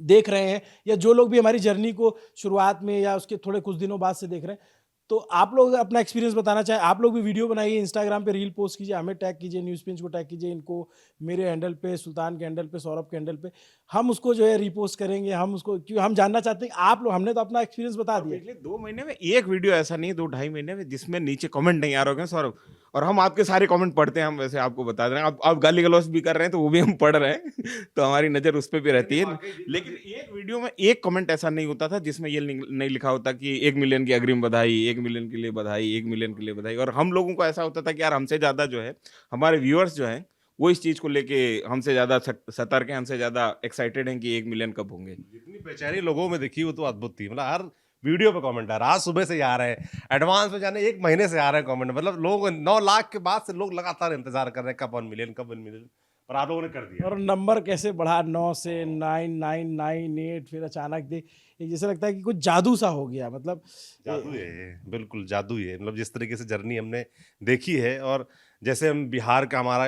देख रहे हैं या जो लोग भी हमारी जर्नी को शुरुआत में या उसके थोड़े कुछ दिनों बाद से देख रहे हैं। तो आप लोग अपना एक्सपीरियंस बताना चाहें, आप लोग भी वीडियो बनाइए, इंस्टाग्राम पे रील पोस्ट कीजिए, हमें टैग कीजिए, न्यूज़ पिंच को टैग कीजिए, इनको मेरे हैंडल पे, सुल्तान के हैंडल पे, सौरभ के हैंडल पे, हम उसको जो है रीपोस्ट करेंगे। हम उसको क्यों हम जानना चाहते हैं आप लोग, हमने तो अपना एक्सपीरियंस बता दिया। पिछले 2 महीने में एक वीडियो ऐसा नहीं, 2-2.5 महीने में जिसमें नीचे कमेंट नहीं आ रहे होंगे सौरभ, और हम आपके सारे कमेंट पढ़ते हैं। हम वैसे आपको बता रहे हैं, आप गाली गलौज भी कर रहे हैं तो वो भी हम पढ़ रहे हैं तो हमारी नज़र उस पर भी रहती है। लेकिन एक वीडियो में एक कमेंट ऐसा नहीं होता था जिसमें ये नहीं लिखा होता कि 1 मिलियन की अग्रिम बधाई, 1 मिलियन के लिए बधाई, 1 मिलियन के लिए बधाई। और हम लोगों को ऐसा होता था कि यार हमसे ज़्यादा जो है हमारे व्यूअर्स जो हैं वो इस चीज़ को लेके हमसे ज़्यादा सतर्क हैं, हमसे ज़्यादा एक्साइटेड हैं कि 1 मिलियन कब होंगे। जितनी बेचैनी लोगों में दिखी वो तो अद्भुत थी। मतलब हर वीडियो पे कमेंट आ रहा है, आज सुबह से ही आ रहे हैं, एडवांस में जाने 1 महीने से आ रहे हैं कमेंट। मतलब लोग 9 लाख के बाद से लोग लगातार इंतजार कर रहे हैं कब 1 मिलियन, कब 1 मिलियन, पर आप लोगों ने कर दिया। और नंबर कैसे बढ़ा 9 से 9998, फिर अचानक देख जैसे लगता है कि कुछ जादू सा हो गया। मतलब जादू है ये, बिल्कुल जादू ही है। मतलब जिस तरीके से जर्नी हमने देखी है, और जैसे हम बिहार का हमारा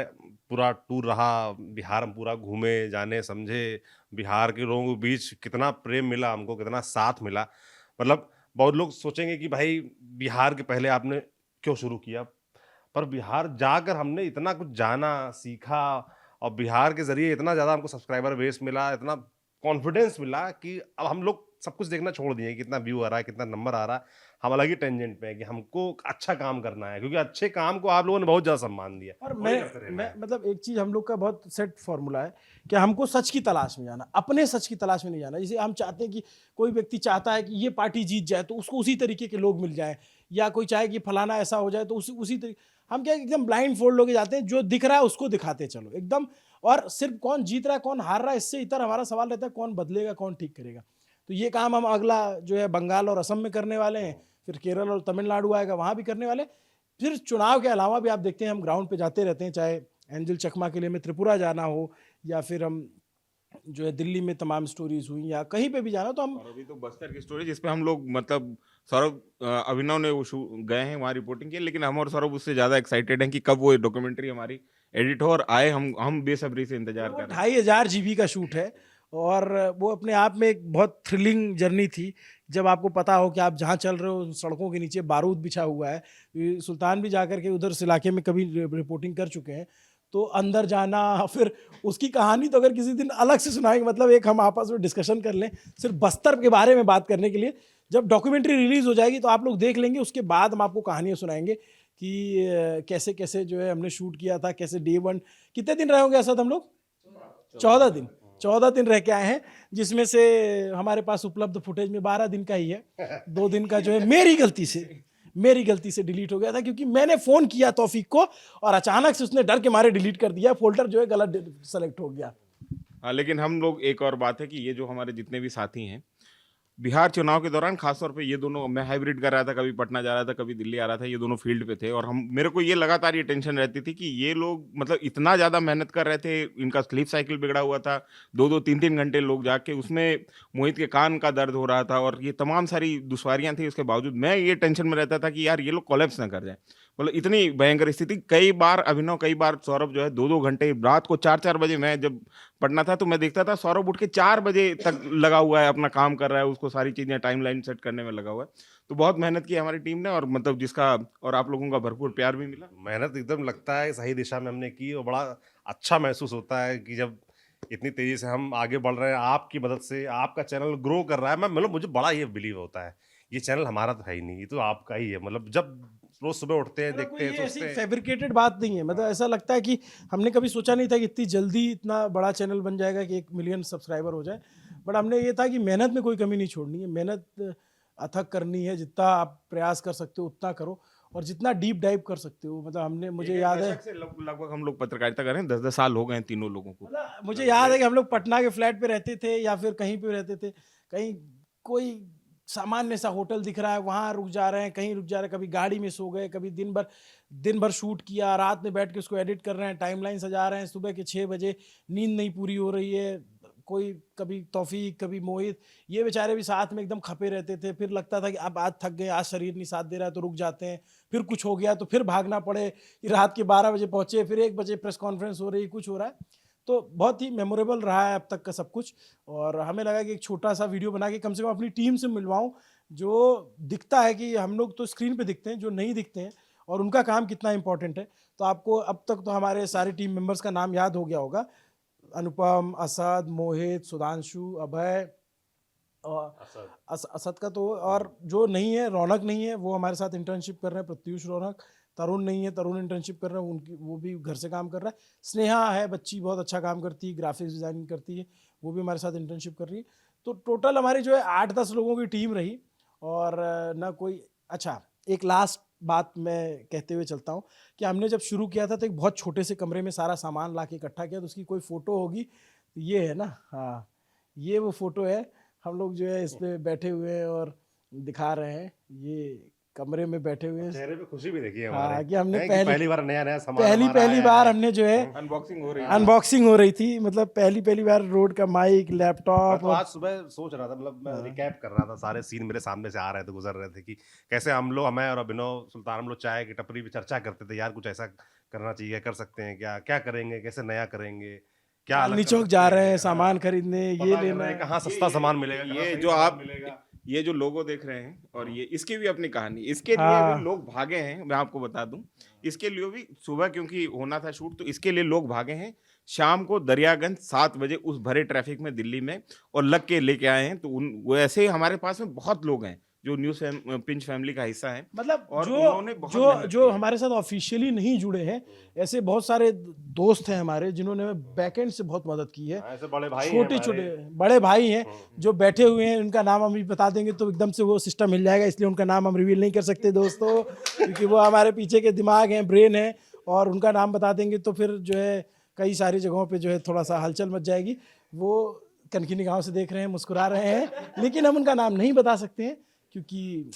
पूरा टूर रहा, बिहार हम पूरा घूमे, जाने समझे, बिहार के लोगों के बीच कितना प्रेम मिला हमको, कितना साथ मिला। मतलब बहुत लोग सोचेंगे कि भाई बिहार के पहले आपने क्यों शुरू किया, पर बिहार जाकर हमने इतना कुछ जाना, सीखा, और बिहार के ज़रिए इतना ज़्यादा हमको सब्सक्राइबर बेस मिला, इतना कॉन्फिडेंस मिला कि अब हम लोग सब कुछ देखना छोड़ दिए, कितना व्यू आ रहा है, कितना नंबर आ रहा है। हम अलग ही टेंजेंट पे है कि हमको अच्छा काम करना है, क्योंकि अच्छे काम को आप लोगों ने बहुत ज़्यादा सम्मान दिया। और मैं मतलब एक चीज़ हम लोग का बहुत सेट फॉर्मूला है कि हमको सच की तलाश में जाना, अपने सच की तलाश में नहीं जाना। जैसे हम चाहते हैं कि कोई व्यक्ति चाहता है कि ये पार्टी जीत जाए तो उसको उसी तरीके के लोग मिल जाएं, या कोई चाहे कि फलाना ऐसा हो जाए तो उसी तरीके। हम क्या एकदम ब्लाइंड फोल्ड लोग जाते हैं, जो दिख रहा है उसको दिखाते चलो एकदम। और सिर्फ कौन जीत रहा है कौन हार रहा है इससे इतर हमारा सवाल रहता है कौन बदलेगा, कौन ठीक करेगा। तो ये काम हम अगला जो है बंगाल और असम में करने वाले हैं, फिर केरल और तमिलनाडु आएगा वहाँ भी करने वाले। फिर चुनाव के अलावा भी आप देखते हैं हम ग्राउंड पे जाते रहते हैं, चाहे एंजल चकमा के लिए में त्रिपुरा जाना हो, या फिर हम जो है दिल्ली में तमाम स्टोरीज हुई या कहीं पे भी जाना। तो हम और अभी तो बस्तर की स्टोरी जिसपे हम लोग मतलब सौरभ अभिनव ने वो गए हैं वहाँ रिपोर्टिंग की, लेकिन हम और सौरभ उससे ज़्यादा एक्साइटेड हैं कि कब वो डॉक्यूमेंट्री हमारी एडिट हो और आए। हम बेसब्री से इंतजार कर रहे हैं। 2500 GB का शूट है और वो अपने आप में एक बहुत थ्रिलिंग जर्नी थी। जब आपको पता हो कि आप जहाँ चल रहे हो सड़कों के नीचे बारूद बिछा हुआ है। सुल्तान भी जाकर के उधर इस इलाके में कभी रिपोर्टिंग कर चुके हैं, तो अंदर जाना, फिर उसकी कहानी तो अगर किसी दिन अलग से सुनाएंगे। मतलब एक हम आपस में डिस्कशन कर लें सिर्फ बस्तर के बारे में बात करने के लिए। जब डॉक्यूमेंट्री रिलीज हो जाएगी तो आप लोग देख लेंगे, उसके बाद हम आपको कहानियाँ सुनाएंगे कि कैसे कैसे जो है हमने शूट किया था, कैसे डे 1 कितने दिन रहे होंगे असद हम लोग 14 दिन रह के आए हैं, जिसमें से हमारे पास उपलब्ध फुटेज में 12 दिन का ही है। 2 दिन का जो है मेरी गलती से डिलीट हो गया था, क्योंकि मैंने फ़ोन किया तौफीक को और अचानक से उसने डर के मारे डिलीट कर दिया। फोल्डर जो है गलत सेलेक्ट हो गया। हाँ, लेकिन हम लोग एक और बात है कि ये जो हमारे जितने भी साथी हैं बिहार चुनाव के दौरान खासतौर पे ये दोनों, मैं हाइब्रिड कर रहा था, कभी पटना जा रहा था, कभी दिल्ली आ रहा था, ये दोनों फील्ड पे थे। और मेरे को ये लगातार ये टेंशन रहती थी कि ये लोग मतलब इतना ज़्यादा मेहनत कर रहे थे, इनका स्लीप साइकिल बिगड़ा हुआ था, 2-2, 3-3 घंटे लोग जाके, उसमें मोहित के कान का दर्द हो रहा था और ये तमाम सारी दुश्वारियाँ थी। उसके बावजूद मैं ये टेंशन में रहता था कि यार ये लोग कोलैप्स ना कर जाए। मतलब इतनी भयंकर स्थिति। कई बार सौरभ जो है 2-2 घंटे, रात को 4-4 बजे मैं जब पढ़ना था तो मैं देखता था सौरभ उठ के 4 बजे तक लगा हुआ है, अपना काम कर रहा है, उसको सारी चीज़ें टाइमलाइन सेट करने में लगा हुआ है। तो बहुत मेहनत की हमारी टीम ने, और मतलब जिसका और आप लोगों का भरपूर प्यार भी मिला। मेहनत एकदम लगता है सही दिशा में हमने की, और बड़ा अच्छा महसूस होता है कि जब इतनी तेज़ी से हम आगे बढ़ रहे हैं आपकी मदद से, आपका चैनल ग्रो कर रहा है। मतलब मुझे बड़ा ये बिलीव होता है, ये चैनल हमारा तो है ही नहीं, ये तो आपका ही है। मतलब जब रोज सुबह उठते हैं, देखते हैं, सोचते हैं। फैब्रिकेटेड बात नहीं है। मतलब ऐसा लगता है कि हमने कभी सोचा नहीं था कि इतनी जल्दी इतना बड़ा चैनल बन जाएगा कि 1 मिलियन सब्सक्राइबर हो जाए। बट हमने ये था कि मेहनत में कोई कमी नहीं छोड़नी है, मेहनत अथक करनी है, जितना आप प्रयास कर सकते हो उतना करो। और जितना डीप डाइव कर सकते हो, मतलब हमने, मुझे याद है, दशक से लगभग हम लोग पत्रकारिता कर रहे हैं, 10-10 साल हो गए हैं तीनों लोगों को। मतलब मुझे याद है कि हम लोग पटना के फ्लैट पे रहते थे या फिर कहीं पे रहते थे, कहीं कोई सामान्य सा होटल दिख रहा है वहाँ रुक जा रहे हैं, कहीं रुक जा रहे हैं, कभी गाड़ी में सो गए, कभी दिन भर शूट किया, रात में बैठ के उसको एडिट कर रहे हैं, टाइमलाइन सजा रहे हैं, सुबह के 6 बजे नींद नहीं पूरी हो रही है, कोई कभी तौफीक कभी मोहित, ये बेचारे भी साथ में एकदम खपे रहते थे। फिर लगता था कि अब आज थक गए, आज शरीर नहीं साथ दे रहा है तो रुक जाते हैं, फिर कुछ हो गया तो फिर भागना पड़े, रात के 12 बजे पहुंचे, फिर 1 बजे प्रेस कॉन्फ्रेंस हो रही, कुछ हो रहा है। तो बहुत ही मेमोरेबल रहा है अब तक का सब कुछ, और हमें लगा कि एक छोटा सा वीडियो बना के कम से कम अपनी टीम से मिलवाऊं, जो दिखता है कि हम लोग तो स्क्रीन पे दिखते हैं, जो नहीं दिखते हैं और उनका काम कितना इंपॉर्टेंट है। तो आपको अब तक तो हमारे सारे टीम मेंबर्स का नाम याद हो गया होगा, अनुपम, असद, मोहित, सुधांशु, अभय और असद का तो, और जो नहीं है, रौनक नहीं है, वो हमारे साथ इंटर्नशिप कर रहे हैं, प्रत्युष रौनक, तरुण नहीं है, तरुण इंटर्नशिप कर रहे हैं, उनकी वो भी घर से काम कर रहा है, स्नेहा है बच्ची, बहुत अच्छा काम करती है, ग्राफिक्स डिज़ाइनिंग करती है, वो भी हमारे साथ इंटर्नशिप कर रही है। तो टोटल हमारी जो है 8-10 लोगों की टीम रही, और ना कोई, अच्छा एक लास्ट बात मैं कहते हुए चलता हूँ कि हमने जब शुरू किया था तो एक बहुत छोटे से कमरे में सारा सामान ला के इकट्ठा किया, तो उसकी कोई फ़ोटो होगी तो ये है ना, हाँ ये वो फ़ोटो है, हम लोग जो है इस पे बैठे हुए हैं और दिखा रहे हैं, ये कमरे में बैठे हुए हैं, चेहरे पे खुशी भी देखिए हाँ हमारे, कि हमने है कि पहली बार नया सामान पहली बार हमने जो है अनबॉक्सिंग हो रही थी, मतलब पहली बार रोड का माइक, लैपटॉप। तो आज सुबह सोच रहा था, मतलब मैं रिकैप कर रहा था, सारे सीन मेरे सामने से आ रहे थे, गुजर रहे थे कि कैसे हम लोग, मैं और अभिनव सुल्तान, हम लोग चाय की टपरी पे चर्चा करते थे, यार कुछ ऐसा करना चाहिए, कर सकते हैं क्या, क्या करेंगे, कैसे नया करेंगे, क्या चांदनी चौक जा रहे हैं सामान खरीदने, ये लेना है, कहाँ सस्ता सामान मिलेगा, ये जो आप ये जो लोगो देख रहे हैं, और ये इसकी भी अपनी कहानी, इसके लिए भी लोग भागे हैं, मैं आपको बता दूं, इसके लिए भी सुबह क्योंकि होना था शूट, तो इसके लिए लोग भागे हैं, शाम को दरियागंज 7 बजे उस भरे ट्रैफिक में दिल्ली में, और लग के लेके आए हैं। तो वैसे हमारे पास में बहुत लोग हैं जो न्यूज़ पिंच फैमिली का हिस्सा है, मतलब और उन्होंने बहुत मेहनत जो की है। हमारे साथ ऑफिशियली नहीं जुड़े हैं, ऐसे बहुत सारे दोस्त हैं हमारे जिन्होंने बैकएंड से बहुत मदद की है, ऐसे बड़े भाई छोटे बड़े भाई हैं जो बैठे हुए हैं, उनका नाम हम भी बता देंगे तो एकदम से वो सिस्टम मिल जाएगा, इसलिए उनका नाम हम रिवील नहीं कर सकते दोस्तों, क्योंकि वो हमारे पीछे के दिमाग हैं, ब्रेन है, और उनका नाम बता देंगे तो फिर जो है कई सारी जगहों पे जो है थोड़ा सा हलचल मच जाएगी। वो कनखिनी गांव से देख रहे हैं, मुस्कुरा रहे हैं, लेकिन हम उनका नाम नहीं बता सकते हैं क्योंकि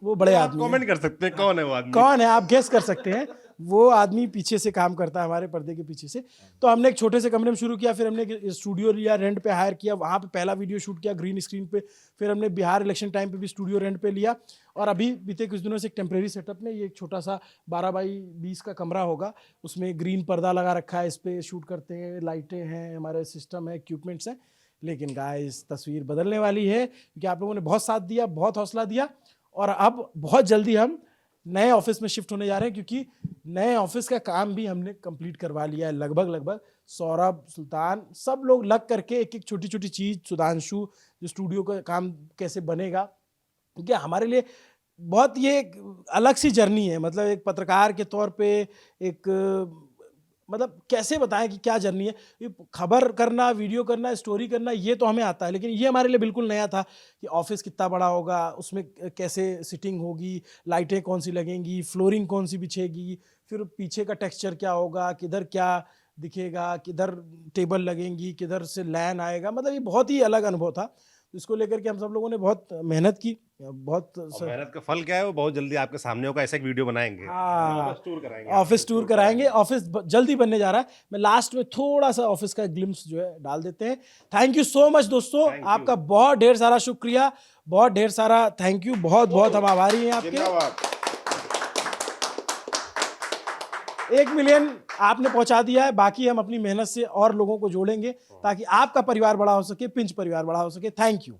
वो बड़े आदमी कमेंट कर सकते हैं कौन है वो आदमी, कौन है आप गेस कर सकते हैं, वो आदमी पीछे से काम करता है हमारे पर्दे के पीछे से। तो हमने एक छोटे से कमरे में शुरू किया, फिर हमने स्टूडियो लिया, रेंट पे हायर किया, वहाँ पे पहला वीडियो शूट किया ग्रीन स्क्रीन पे, फिर हमने बिहार इलेक्शन टाइम पे भी स्टूडियो रेंट पे लिया, और अभी बीते कुछ दिनों से एक टेम्प्रेरी सेटअप में ये एक छोटा सा 12x20 का कमरा होगा, उसमें ग्रीन पर्दा लगा रखा है, इस पर शूट करते हैं, लाइटें हैं, हमारे सिस्टम है, इक्विपमेंट्स हैं। लेकिन गाइस तस्वीर बदलने वाली है क्योंकि आप लोगों ने बहुत साथ दिया, बहुत हौसला दिया, और अब बहुत जल्दी हम नए ऑफिस में शिफ्ट होने जा रहे हैं, क्योंकि नए ऑफिस का काम भी हमने कंप्लीट करवा लिया है लगभग। सौरभ, सुल्तान, सब लोग लग करके एक एक छोटी छोटी चीज़, सुधांशु जो स्टूडियो का काम कैसे बनेगा, क्योंकि हमारे लिए बहुत ये अलग सी जर्नी है, मतलब एक पत्रकार के तौर पे एक मतलब कैसे बताएं कि क्या जर्नी है। ये खबर करना, वीडियो करना, स्टोरी करना, ये तो हमें आता है, लेकिन ये हमारे लिए बिल्कुल नया था कि ऑफिस कितना बड़ा होगा, उसमें कैसे सिटिंग होगी, लाइटें कौन सी लगेंगी, फ्लोरिंग कौन सी बिछेगी, फिर पीछे का टेक्सचर क्या होगा, किधर क्या दिखेगा, किधर टेबल लगेंगी, किधर से लैन आएगा, मतलब ये बहुत ही अलग अनुभव था। तो इसको लेकर के हम सब लोगों ने बहुत मेहनत की, बहुत मेहनत का फल क्या है वो बहुत जल्दी आपके सामने होगा, ऐसा एक वीडियो बनाएंगे, ऑफिस टूर कराएंगे, ऑफिस जल्दी बनने जा रहा है। मैं लास्ट में थोड़ा सा ऑफिस का ग्लिम्स जो है डाल देते हैं। थैंक यू सो मच दोस्तों, आपका बहुत ढेर सारा शुक्रिया, बहुत ढेर सारा थैंक यू, बहुत बहुत हम आभारी हैं आपके। 1 मिलियन आपने पहुंचा दिया है, बाकी हम अपनी मेहनत से और लोगों को जोड़ेंगे ताकि आपका परिवार बड़ा हो सके, पिंच परिवार बड़ा हो सके। Thank you.